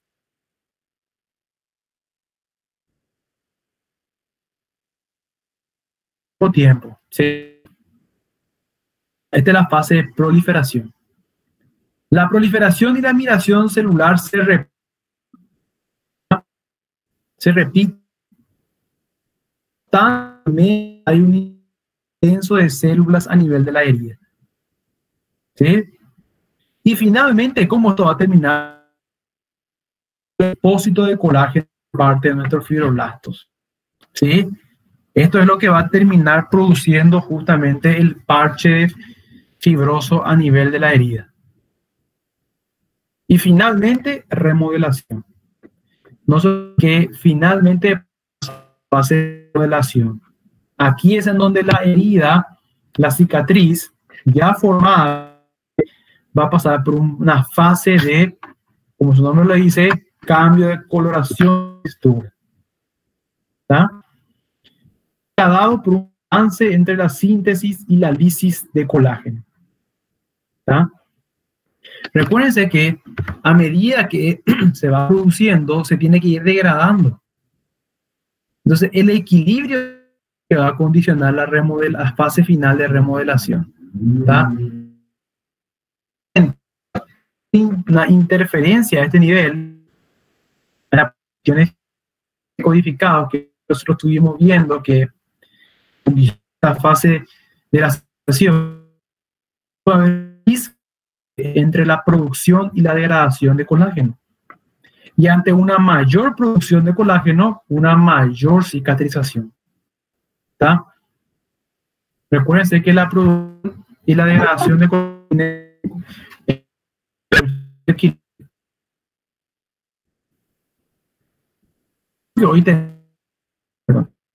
Tiempo. ¿Sí? Esta es la fase de proliferación. La proliferación y la migración celular se repite. También hay un intenso de células a nivel de la herida. ¿Sí? Y finalmente, ¿cómo esto va a terminar? El depósito de colágeno por parte de nuestros fibroblastos. ¿Sí? Esto es lo que va a terminar produciendo justamente el parche fibroso a nivel de la herida. Y finalmente, remodelación. No sé qué finalmente va a ser remodelación. Aquí es en donde la herida, la cicatriz ya formada, va a pasar por una fase de, como su nombre lo dice, cambio de coloración y textura. ¿Está? Dado por un avance entre la síntesis y la lisis de colágeno. ¿Está? Recuérdense que a medida que se va produciendo, se tiene que ir degradando. Entonces, el equilibrio que va a condicionar la fase final de remodelación. ¿Tá? Una interferencia a este nivel, las cuestiones codificadas que nosotros estuvimos viendo, que la fase de la situación entre la producción y la degradación de colágeno. Y ante una mayor producción de colágeno, una mayor cicatrización. ¿Tá? Recuérdense que la producción y la degradación de colágeno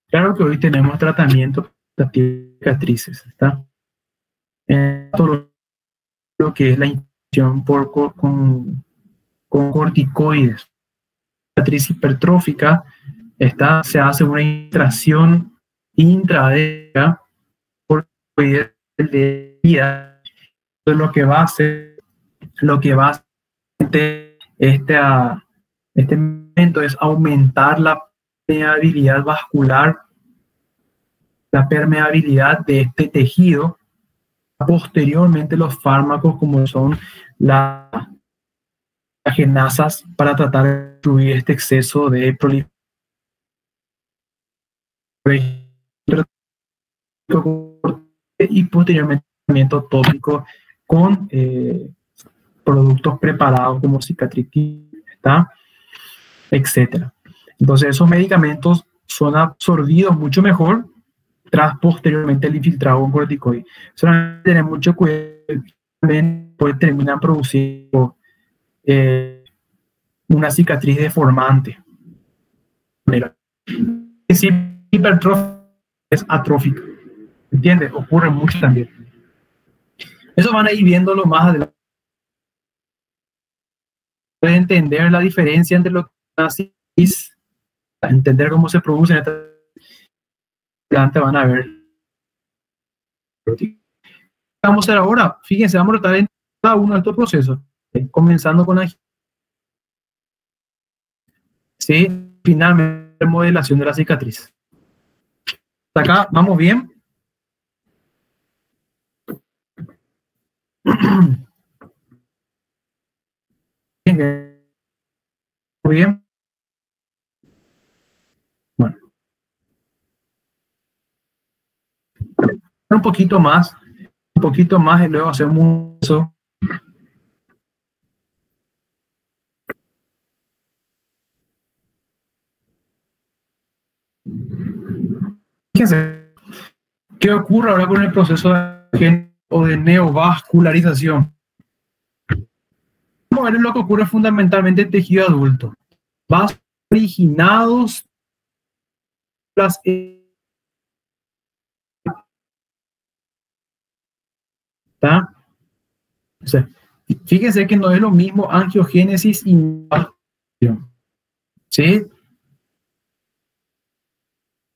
claro que hoy tenemos tratamiento de cicatrices, ¿está? Todo lo que es la inyección con corticoides, cicatriz hipertrófica, se hace una infiltración intradérmica por de vida. Entonces lo que va a hacer, este momento es aumentar la permeabilidad vascular, la permeabilidad de este tejido. Posteriormente los fármacos como son las genasas para tratar de destruir este exceso de proliferación y posteriormente tratamiento tópico con productos preparados como cicatricina, etcétera. Entonces esos medicamentos son absorbidos mucho mejor tras posteriormente el infiltrado con corticoide. Solamente tener mucho cuidado, pues terminan produciendo una cicatriz deformante. Si hipertrofia es atrófica, ¿entiendes? Ocurre mucho también. Eso van a ir viéndolo más adelante. Pueden entender la diferencia entre lo que es entender cómo se producen estas. Adelante van a ver. Vamos a hacer ahora, fíjense, vamos a tratar en cada uno de estos procesos, comenzando con la finalmente remodelación de la cicatriz. Hasta acá, ¿vamos bien? Bien. Bueno. Un poquito más y luego hacemos eso. Fíjense, ¿qué ocurre ahora con el proceso de neovascularización? Vamos a ver lo que ocurre fundamentalmente en tejido adulto. Vasos originados las ¿está? O sea, fíjense que no es lo mismo angiogénesis y neovascularización. ¿Sí?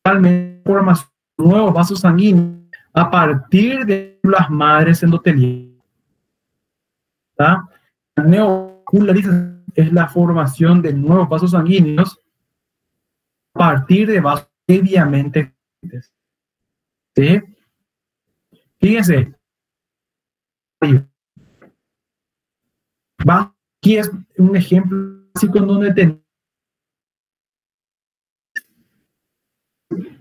Realmente formación de nuevos vasos sanguíneos a partir de las madres endoteliales. ¿Está? La neovascularización es la formación de nuevos vasos sanguíneos a partir de vasos previamente. ¿Sí? Fíjense. Aquí es un ejemplo básico en donde tenemos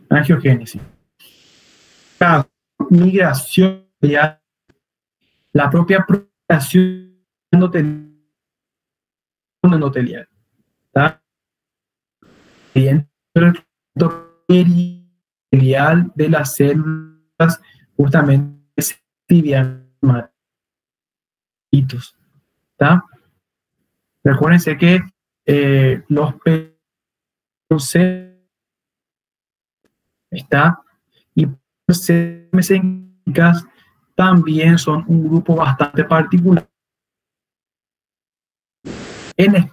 angiogénesis. La migración, la propia propagación endotelial. ¿Está? Bien, el peritoneal de las células justamente ¿está? Recuérdense que los está y mesénicas también son un grupo bastante particular. ¿Qué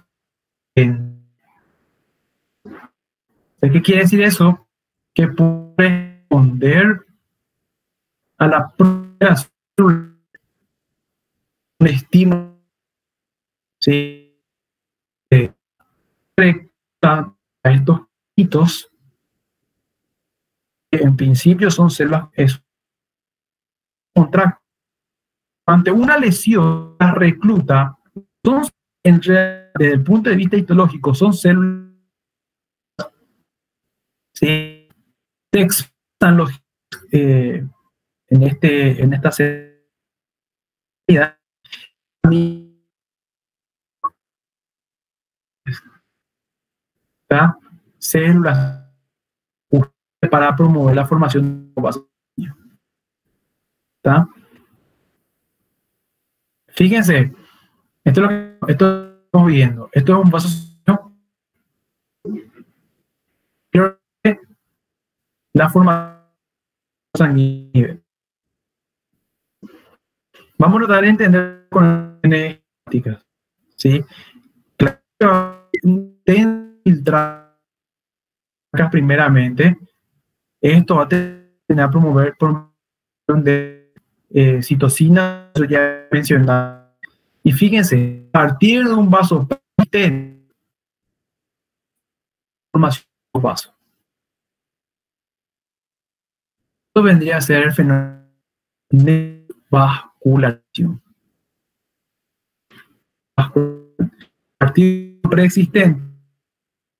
quiere decir eso? Que puede responder a la un estímulo ¿sí? A estos hitos, que en principio son células contractiles. Ante una lesión, la recluta son, desde el punto de vista histológico, son células, ¿sí? Se expresan los, en esta célula células para promover la formación de vasos. Fíjense, esto estamos viendo. Esto es un vaso sanguíneo. La formación sanguínea. Vamos a tratar de entender con genéticas, ¿sí? Claro, filtrar primeramente. Esto va a tener a promover de citocina, eso ya mencionado. Y fíjense, a partir de un vaso formación de un vaso. Esto vendría a ser el fenómeno de vascularización. A partir de preexistente,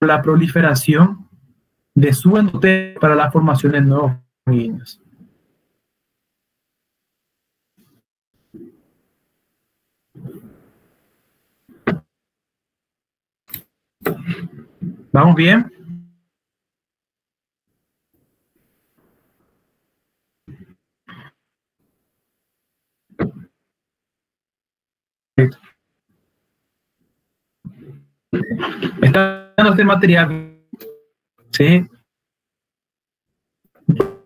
la proliferación de su endotelio para la formación de nuevos sanguíneos. ¿Vamos bien? Está dando este material, ¿sí?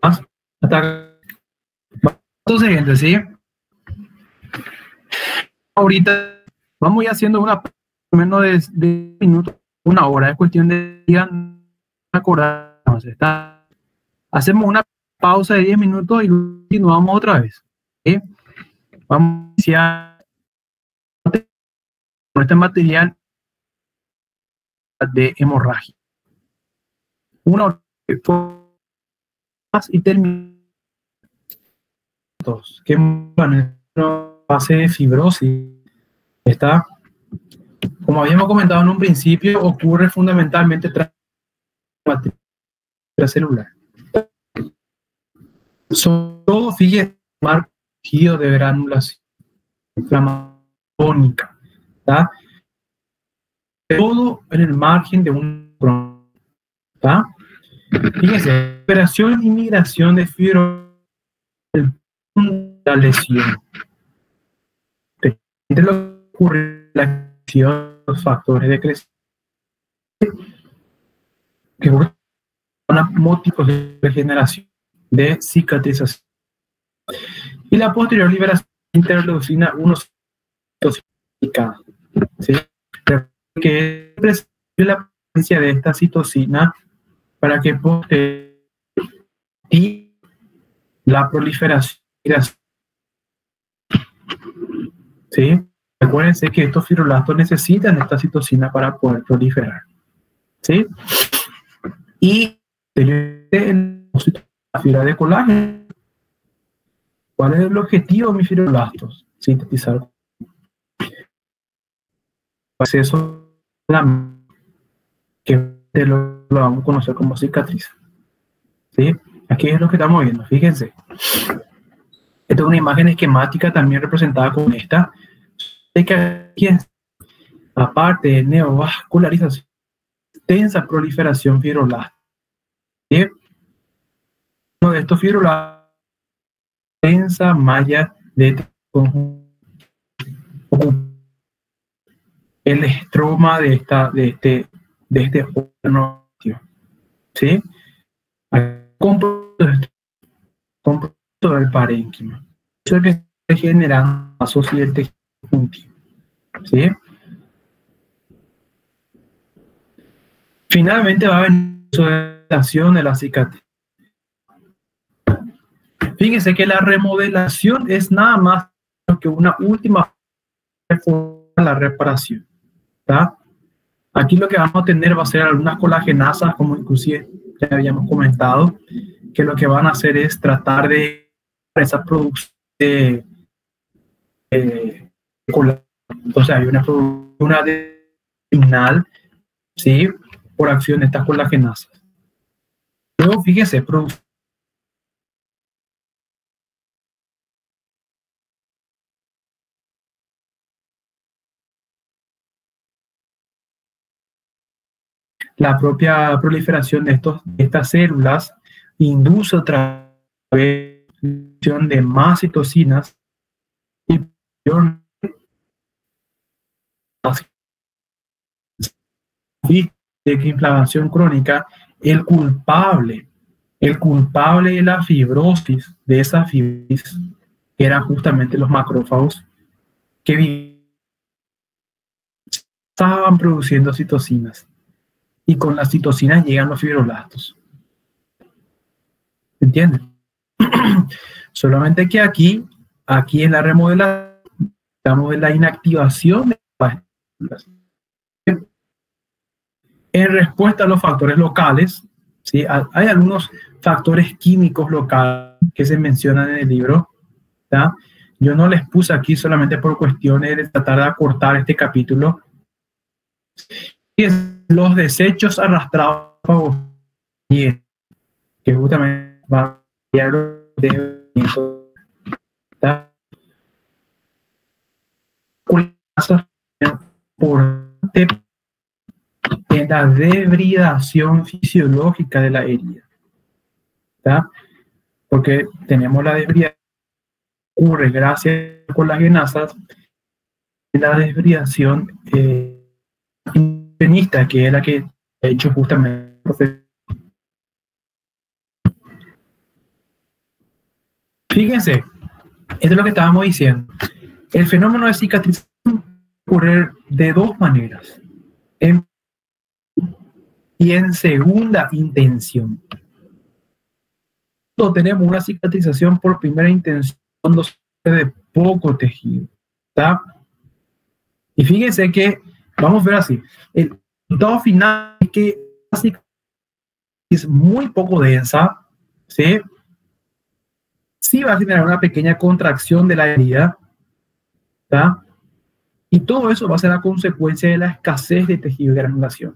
Hasta entonces, gente, ¿sí? Ahorita vamos ya haciendo una menos de minutos, una hora, es cuestión de acordarnos. Hacemos una pausa de 10 minutos y continuamos otra vez, ¿sí? Vamos a iniciar con este material de hemorragia. Una hora más y terminamos. Que en una fase de fibrosis está, como habíamos comentado en un principio, ocurre fundamentalmente tras la matriz celular. Son todo, fíjense, marco de granulación inflamatoria, ¿tá? Todo en el margen de un crono, ¿tá? Fíjense, operación y migración de fibrosis, la lesión. Entre lo que ocurre la acción, los factores de crecimiento, que buscan motivos de regeneración, de cicatrización. Y la posterior liberación de interleucina 1, ¿sí? Que es la presencia de esta citocina para que y la proliferación. ¿Sí? Acuérdense que estos fibroblastos necesitan esta citocina para poder proliferar. ¿Sí? Y la fibra de colágeno. ¿Cuál es el objetivo de mis fibroblastos? Sintetizar acceso a la que lo vamos a conocer como cicatriz. ¿Sí? Aquí es lo que estamos viendo, fíjense. Esta es una imagen esquemática también representada con esta. De que aquí, aparte de neovascularización, extensa proliferación fibroblástica. ¿Sí? Uno de estos fibroblastos, extensa malla de conjunto, el estroma de este órgano, ¿sí? Compuesto del parénquima. Eso es que se generan vasos y el tejido conjuntivo, ¿sí? Finalmente va a venir la remodelación de la cicatriz. Fíjense que la remodelación es nada más que una última la reparación. ¿Tá? Aquí lo que vamos a tener va a ser algunas colagenasas, como inclusive ya habíamos comentado, que lo que van a hacer es tratar de esa producción de colágeno. Entonces hay una producción final, ¿sí? Por acción de estas colagenasas. Luego, fíjense, la propia proliferación de estas células induce otra vez la producción de más citocinas y de que inflamación crónica, el culpable de la fibrosis, de esa fibrosis, eran justamente los macrófagos que estaban produciendo citocinas. Y con las citocinas llegan los fibroblastos. ¿Entienden? Solamente que aquí en la remodelación, estamos en la inactivación de las células. En respuesta a los factores locales, ¿sí? Hay algunos factores químicos locales que se mencionan en el libro. ¿tá? Yo no les puse aquí solamente por cuestiones de tratar de acortar este capítulo. Los desechos arrastrados que justamente va a cambiar por en la debridación fisiológica de la herida. ¿tá? Porque tenemos la desbridación que ocurre gracias a colagenasas, la desbridación tenista, que es la que ha hecho justamente. Fíjense, esto es lo que estábamos diciendo. El fenómeno de cicatrización puede ocurrir de dos maneras. Y en segunda intención. Cuando tenemos una cicatrización por primera intención, cuando se de poco tejido. ¿tá? Y fíjense que, vamos a ver así, el resultado final es que la cicatrización es muy poco densa, ¿sí? Sí va a generar una pequeña contracción de la herida, ¿tá? Y todo eso va a ser a consecuencia de la escasez de tejido de granulación.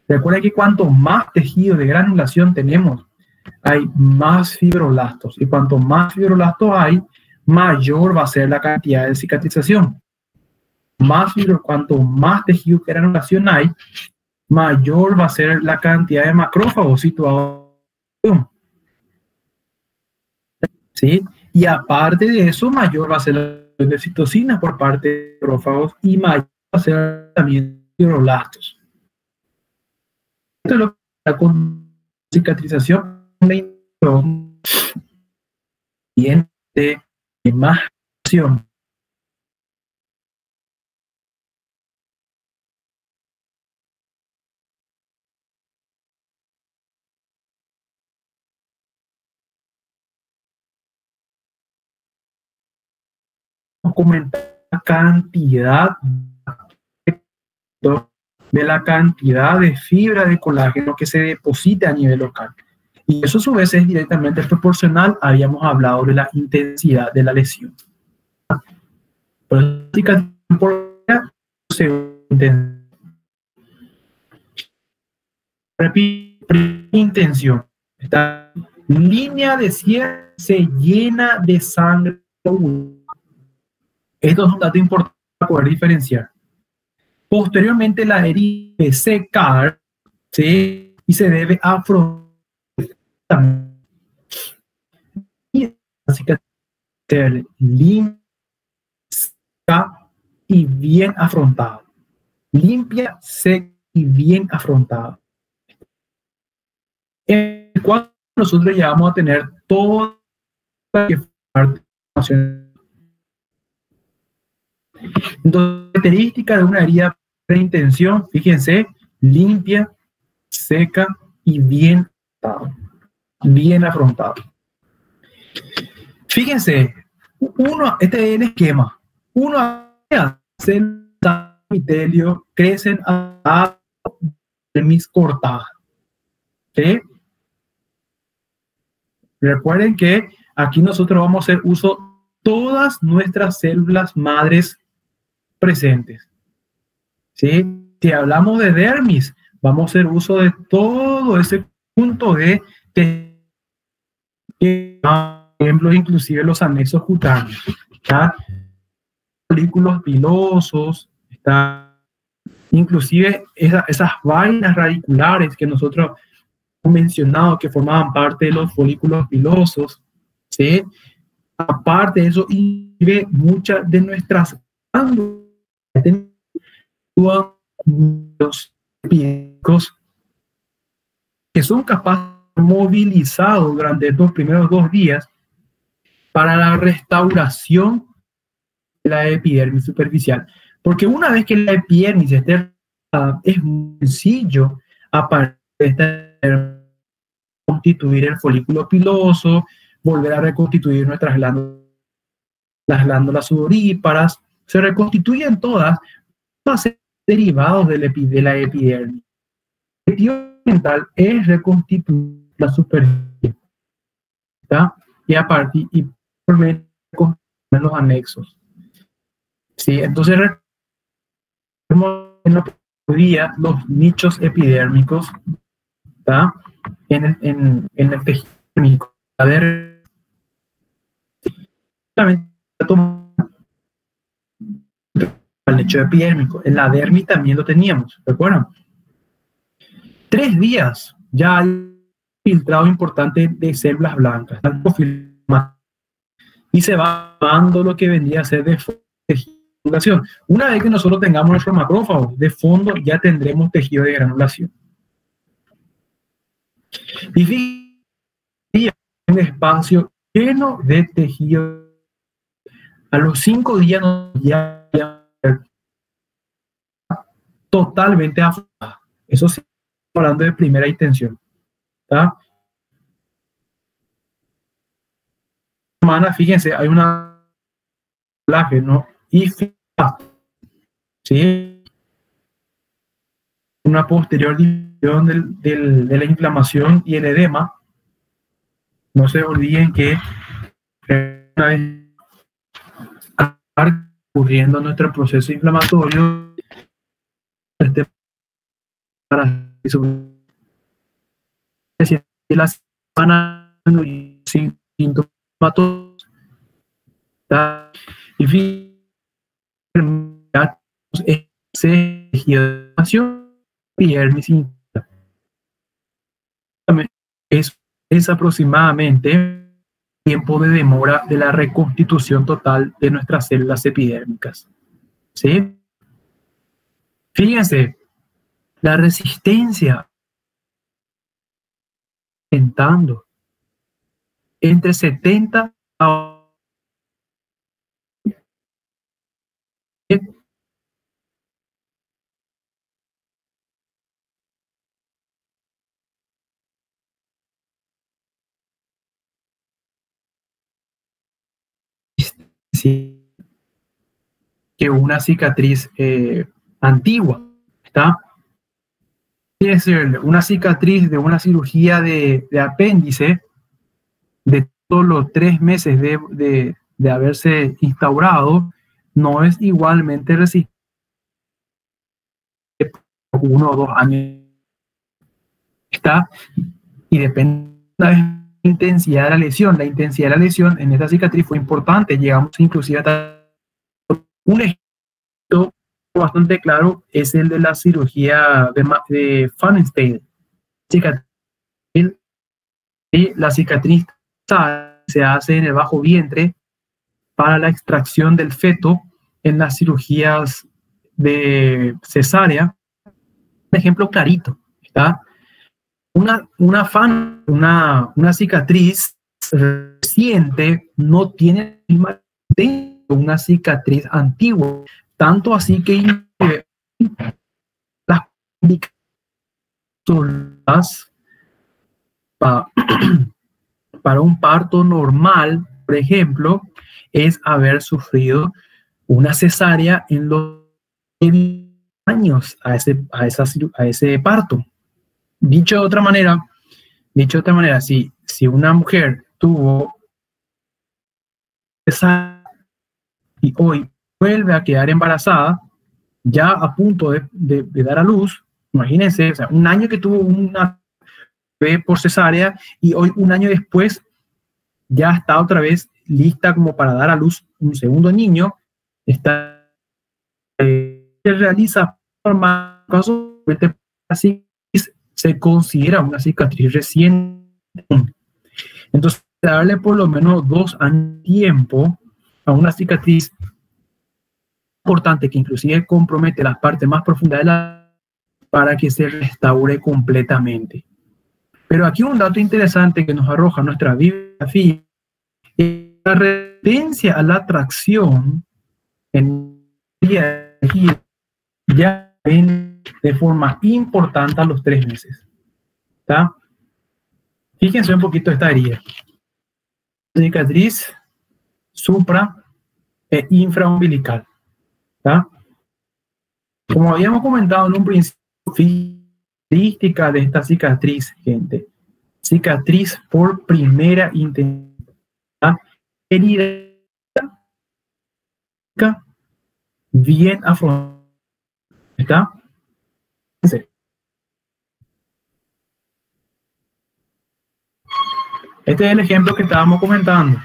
Recuerda que cuanto más tejido de granulación tenemos, hay más fibroblastos. Y cuanto más fibroblastos hay, mayor va a ser la cantidad de cicatrización. Cuanto más tejido de granulación hay, mayor va a ser la cantidad de macrófagos situados. ¿Sí? Y aparte de eso, mayor va a ser la de citocinas por parte de macrófagos y mayor va a ser también fibroblastos. Esto es lo que da con cicatrización bien de más acción. Comentar la cantidad de fibra de colágeno que se deposita a nivel local. Y eso a su vez es directamente proporcional, habíamos hablado de la intensidad de la lesión. Intención. Esta línea de cierre se llena de sangre. Esto es un dato importante para poder diferenciar. Posteriormente, la herida debe secar, ¿sí? Y se debe afrontar. Así que ser limpia y bien afrontada. Limpia, seca y bien afrontada. En el cual nosotros ya vamos a tener toda la información. Entonces, característica de una herida de intención, fíjense, limpia, seca y bien afrontada. Fíjense, este es el esquema. Uno hace epitelio crecen a dermis cortada. ¿Sí? Recuerden que aquí nosotros vamos a hacer uso de todas nuestras células madres presentes. ¿Sí? Si hablamos de dermis, vamos a hacer uso de todo ese punto de ejemplo, inclusive los anexos cutáneos. ¿Está? Folículos pilosos, está inclusive esas vainas radiculares que nosotros hemos mencionado que formaban parte de los folículos pilosos, ¿sí? Aparte de eso, inclusive muchas de nuestras glándulas los epidérmicos que son capaces de movilizar durante estos primeros 2 días para la restauración de la epidermis superficial. Porque una vez que la epidermis esté es muy sencillo a constituir el folículo piloso, volver a reconstituir nuestras glándulas, las glándulas sudoríparas, se reconstituyen todas, derivados de la epidermis. El objetivo mental es reconstituir la superficie, ¿está? Y a partir y reconstruir los anexos. Sí, entonces en la día los nichos epidérmicos, ¿está? En el tejido epidérmico. A ver, el nicho epidérmico. En la dermis también lo teníamos, ¿recuerdan? 3 días ya hay filtrado importante de células blancas y se va dando lo que vendría a ser de granulación. Una vez que nosotros tengamos nuestro macrófago de fondo, ya tendremos tejido de granulación. Y fíjense, un espacio lleno de tejido. A los 5 días ya totalmente aflorada. Eso sí, hablando de primera intención. ¿Está? Fíjense, hay una colágeno y ¿sí? Una posterior división de la inflamación y el edema. No se olviden que una vez ocurriendo nuestro proceso inflamatorio, para la semana sintomáticos y es aproximadamente el tiempo de demora de la reconstitución total de nuestras células epidérmicas. ¿Sí? Fíjense, la resistencia aumentando entre 70 a que una cicatriz antigua, ¿está? Es una cicatriz de una cirugía de apéndice de todos los 3 meses de haberse instaurado, no es igualmente resistente 1 o 2 años. ¿Está? Y depende de la intensidad de la lesión. La intensidad de la lesión en esta cicatriz fue importante. Llegamos inclusive a un ejemplo bastante claro, es el de la cirugía de Pfannenstein. Y la cicatriz se hace en el bajo vientre para la extracción del feto en las cirugías de cesárea. Un ejemplo clarito, ¿está? Una cicatriz reciente no tiene una cicatriz antigua, tanto así que las indicaciones para un parto normal, por ejemplo, es haber sufrido una cesárea en los años a ese parto. Dicho de otra manera, si una mujer tuvo esa y hoy vuelve a quedar embarazada, ya a punto de dar a luz, imagínense, o sea, un año que tuvo una bebé por cesárea y hoy un año después ya está otra vez lista como para dar a luz un segundo niño, se realiza forma, así se considera una cicatriz reciente. Entonces, darle por lo menos 2 años de tiempo a una cicatriz importante que inclusive compromete las partes más profundas de la para que se restaure completamente. Pero aquí un dato interesante que nos arroja nuestra bibliografía es la resistencia a la atracción en ya ven de forma importante a los 3 meses. ¿Está? Fíjense un poquito esta herida. Cicatriz supra e infraumbilical. ¿Está? Como habíamos comentado en un principio, característica de esta cicatriz, gente. Cicatriz por primera intención. Herida bien afrontada. ¿Está? Sí. Este es el ejemplo que estábamos comentando.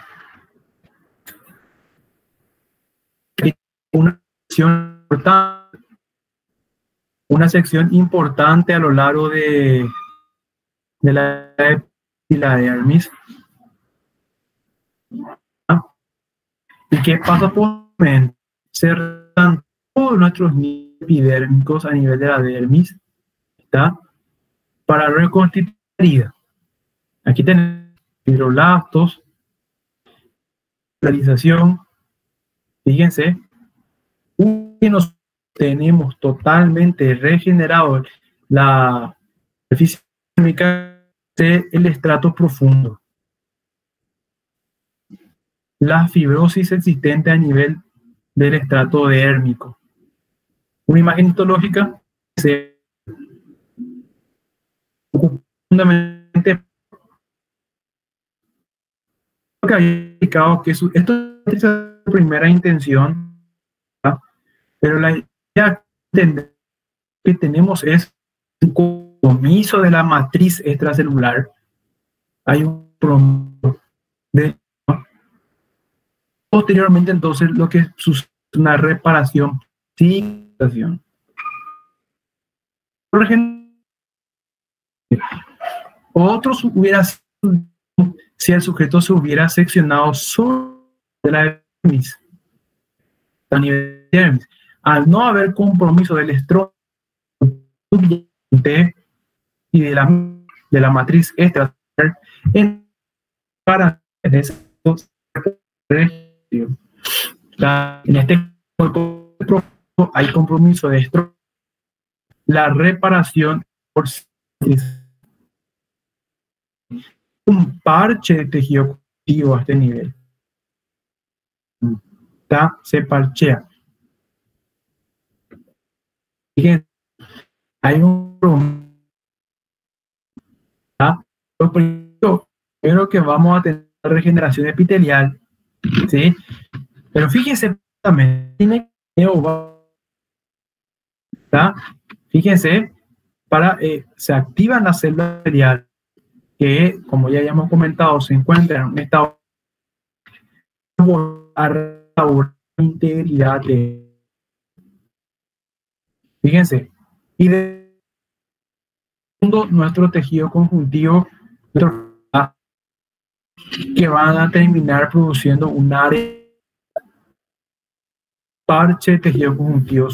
Una sección importante a lo largo de la epidermis. ¿Y qué pasa por cerran todos nuestros niveles epidérmicos a nivel de la dermis? ¿Está? Para reconstituir la herida. Aquí tenemos fibroblastos, polarización. Fíjense, que nos tenemos totalmente regenerado la superficie térmica del estrato profundo. La fibrosis existente a nivel del estrato dérmico. Una imagen histológica se ocupa fundamentalmente que había indicado que esto es la primera intención, ¿verdad? Pero la idea que tenemos es un compromiso de la matriz extracelular. Hay un compromiso de posteriormente entonces lo que sucede es una reparación cicatrización. Otros hubiera sido si el sujeto se hubiera seccionado solo de la dermis, a nivel de dermis. Al no haber compromiso del estrógeno y de la matriz extracelular para en este hay compromiso de estrógeno, la reparación por un parche de tejido conectivo a este nivel. Se parchea. Fíjense, hay un lo primero que vamos a tener regeneración epitelial, ¿sí? Pero fíjense también, fíjense, se activan las células epiteliales que, como ya habíamos comentado, se encuentran en un estado a restaurar la integridad de. Fíjense, y de nuestro tejido conjuntivo que van a terminar produciendo un área parche de tejido conjuntivo.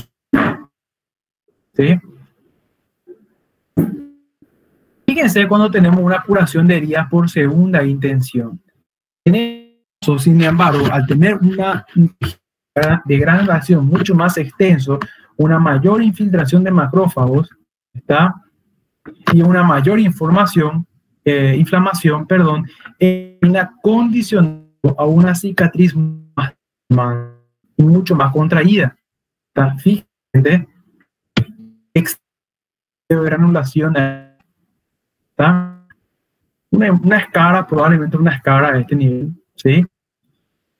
¿Sí? Fíjense cuando tenemos una curación de heridas por segunda intención. Sin embargo, al tener una de granulación mucho más extenso, una mayor infiltración de macrófagos, ¿está? Y una mayor inflamación, una condición a una cicatriz mucho más contraída. ¿Está? Fíjense, exceso de granulación, ¿está? Una escara, probablemente una escara de este nivel, ¿sí?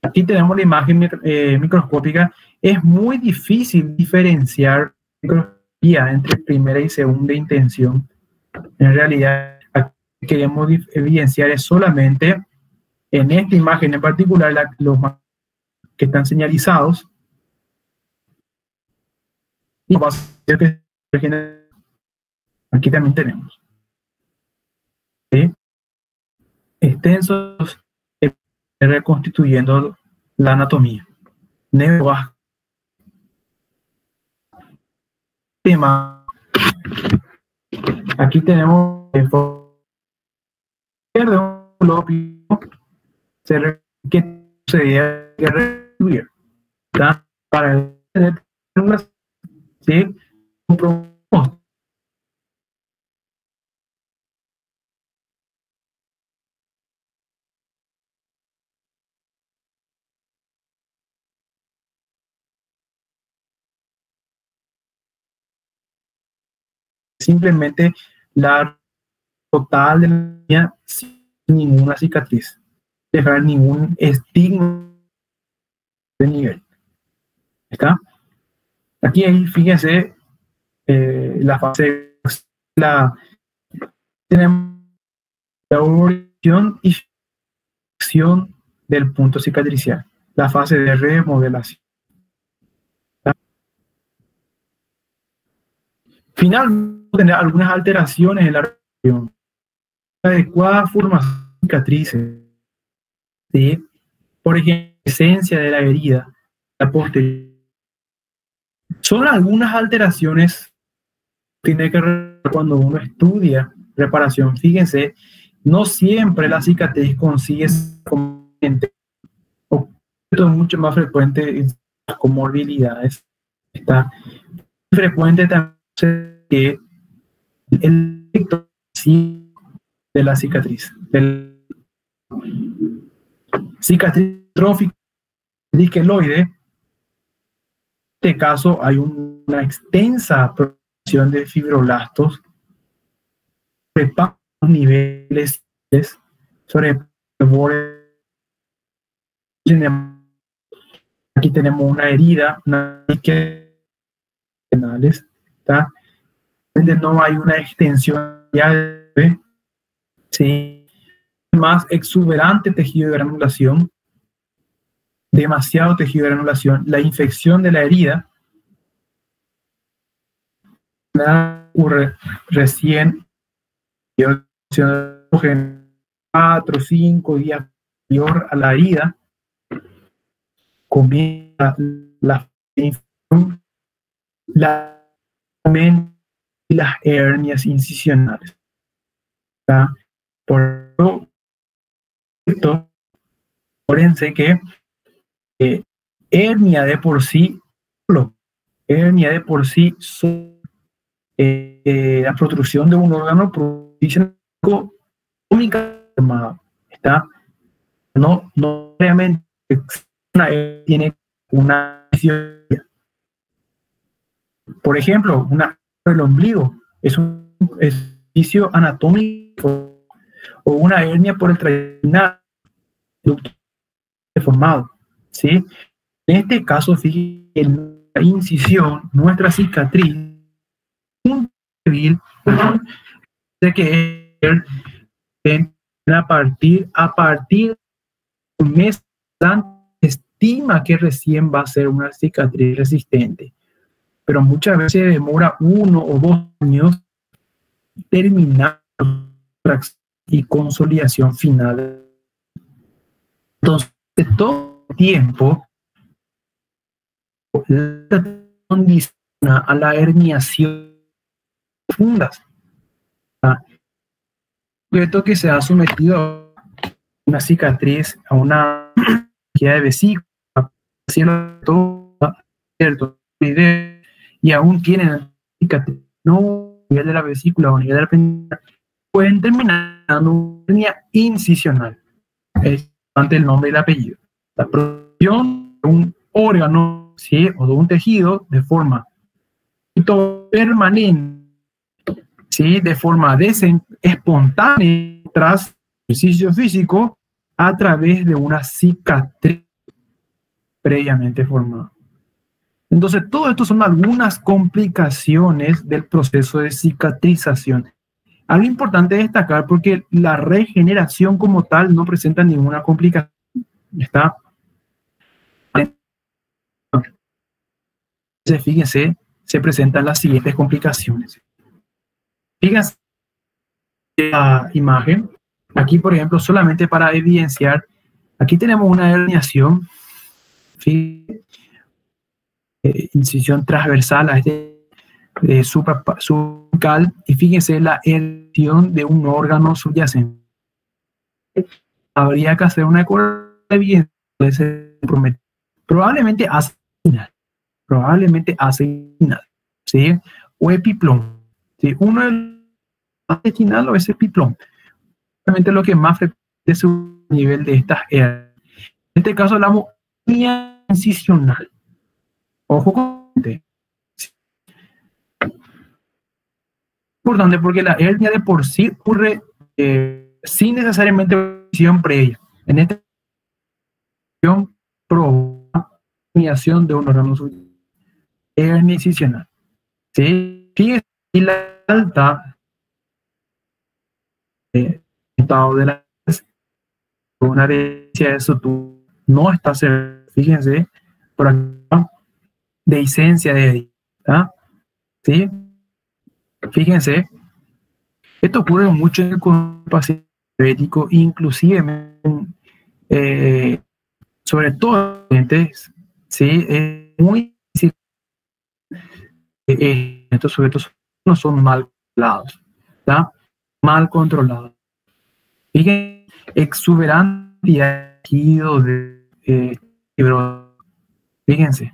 Aquí tenemos la imagen microscópica. Es muy difícil diferenciar microscopía entre primera y segunda intención. En realidad, aquí queremos evidenciar es solamente en esta imagen en particular los que están señalizados. Y aquí también tenemos, ¿sí? Extensos, reconstituyendo la anatomía. Tema. Aquí tenemos el que se debe restituir, ¿está? Para ¿sí? Simplemente la total de la línea sin ninguna cicatriz, dejar ningún estigma de nivel. ¿Está? Aquí fíjense la fase, tenemos la evolución y flexión del punto cicatricial, la fase de remodelación. Finalmente, tener algunas alteraciones en la región. La adecuada formación de cicatrices, ¿sí? Por ejemplo, esencia de la herida, la posterior. Son algunas alteraciones que tiene que ver cuando uno estudia reparación. Fíjense, no siempre la cicatriz consigue o esto es mucho más frecuente en las comorbilidades. Está frecuente también que el efecto de la cicatriz, del cicatriz trófica disqueloide. En este caso hay una extensa producción de fibroblastos sobre los niveles, sobre aquí tenemos una herida, ¿está? No hay una extensión ya, ¿sí? Más exuberante tejido de granulación, demasiado tejido de granulación, la infección de la herida ocurre recién 4 o 5 días anterior a la herida, comienza la infección, y las hernias incisionales. ¿Está? Por esto, acuérdense que hernia de por sí, la protrusión de un órgano produce única, ¿está? No realmente tiene una, por ejemplo, el ombligo es un ejercicio anatómico o una hernia por el trayecto deformado, ¿sí? En este caso, fíjense, en la incisión, nuestra cicatriz, un débil, de que a partir de un mes estima que recién va a ser una cicatriz resistente, pero muchas veces demora 1 o 2 años terminar y consolidación final. Entonces, todo el tiempo condiciona a la herniación profundas. Sujeto que se ha sometido a una cicatriz, a una de vesícula, cierto, y aún tienen cicatriz, no a nivel de la vesícula o a nivel de la apéndice, pueden terminar dando una hernia incisional. Es ante el nombre y el apellido. La producción de un órgano, ¿sí? O de un tejido de forma permanente, ¿sí? De forma espontánea tras ejercicio físico a través de una cicatriz previamente formada. Entonces, todo esto son algunas complicaciones del proceso de cicatrización. Algo importante destacar porque la regeneración como tal no presenta ninguna complicación. ¿Está? Entonces, fíjense, se presentan las siguientes complicaciones. Fíjense la imagen. Aquí, por ejemplo, solamente para evidenciar, aquí tenemos una herniación, incisión transversal a subcal, y fíjense la herniación de un órgano subyacente. Habría que hacer una evidencia de ese comprometimiento. Probablemente asesinal, ¿sí? O epiplom, ¿sí? Uno es asesinal o es epiplom. Realmente lo que más frecuente es un nivel de estas hernias. En este caso hablamos de hernia incisional. Ojo con esto. Importante porque la hernia de por sí ocurre sin necesariamente posición previa. En esta situación provoca herniación de un órgano subyacente. Hernia incisional. ¿Sí? Fíjense la alta estado de una herencia de sutura no está cerca. Fíjense por acá, dehiscencia de herida, ¿sí? Fíjense, esto ocurre mucho en el paciente diabético, inclusive sobre todo pacientes, ¿sí? Es muy difícil. Estos sujetos no son mal controlados, ¿está? Mal controlados. Fíjense, exuberante tejido de fibrosis. Fíjense.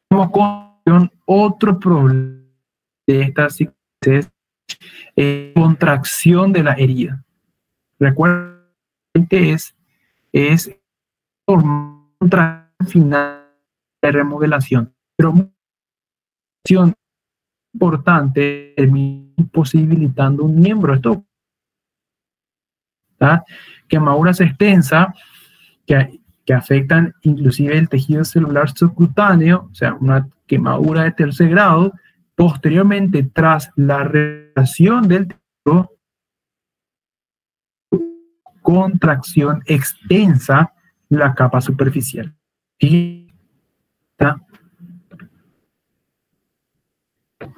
Como con otro problema de estas cicatrices, contracción de la herida. Recuerden que es contracción final de remodelación, pero una importante imposibilitando un miembro. Esto, ¿tá? Quemaduras extensas que afectan inclusive el tejido celular subcutáneo, o sea, una quemadura de tercer grado, posteriormente tras la relación del tejido, contracción extensa la capa superficial. ¿Está?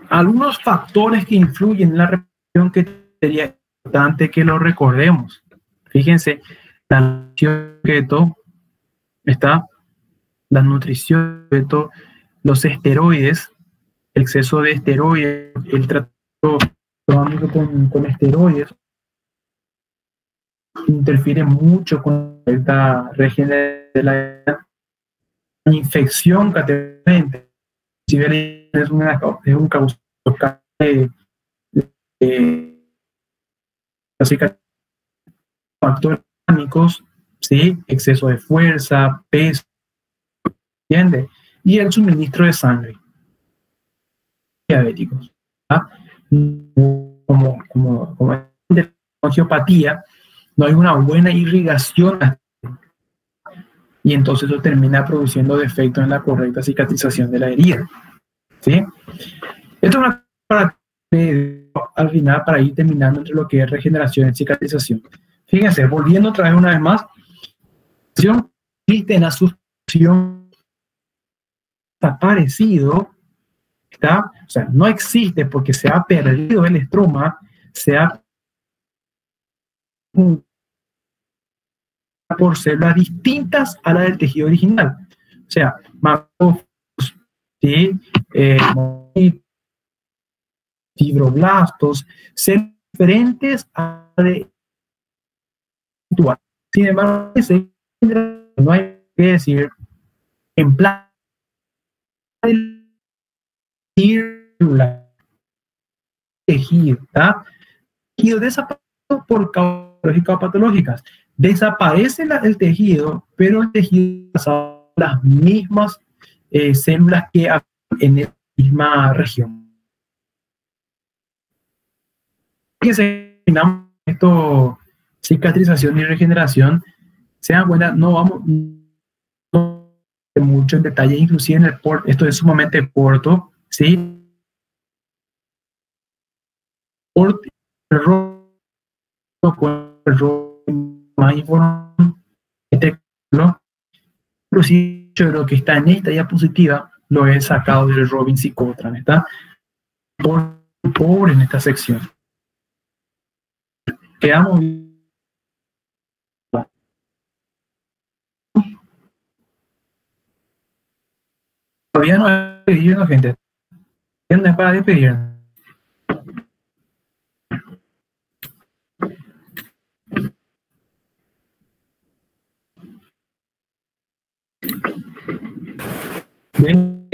Algunos factores que influyen en la reparación que sería importante que lo recordemos. Fíjense, la nutrición keto, está la nutrición keto, los esteroides, el exceso de esteroides, el tratamiento crónico con esteroides interfiere mucho con esta regeneración de la infección categóricamente. Si bien es un causante así que factores mecánicos, ¿sí? Exceso de fuerza, peso, ¿entiende? Y el suministro de sangre. Diabéticos, ¿ah? Como en angiopatía, no hay una buena irrigación y entonces eso termina produciendo defectos en la correcta cicatrización de la herida, ¿sí? Esto es una para al final para ir terminando entre lo que es regeneración y cicatrización. Fíjense, volviendo otra vez una vez más, existe en la suspensión desaparecido, ¿está? O sea, no existe porque se ha perdido el estroma, se ha por células distintas a la del tejido original. O sea, macrófagos, ¿sí? Fibroblastos, células diferentes a la de actual. Sin embargo, no hay que decir en plan tejido, ¿tá? Tejido desaparecido por causas patológicas. Desaparece el tejido, pero el tejido pasa las mismas células que en el misma región. Que se esto, cicatrización y regeneración, se dan cuenta, no vamos mucho en detalle, inclusive en el port, esto es sumamente corto, ¿sí? Port, más información, inclusive yo creo que está en esta diapositiva, lo he sacado del Robin Psicotran, está pobre en esta sección. Quedamos todavía no he despedido, gente. No es para despedir. Bien.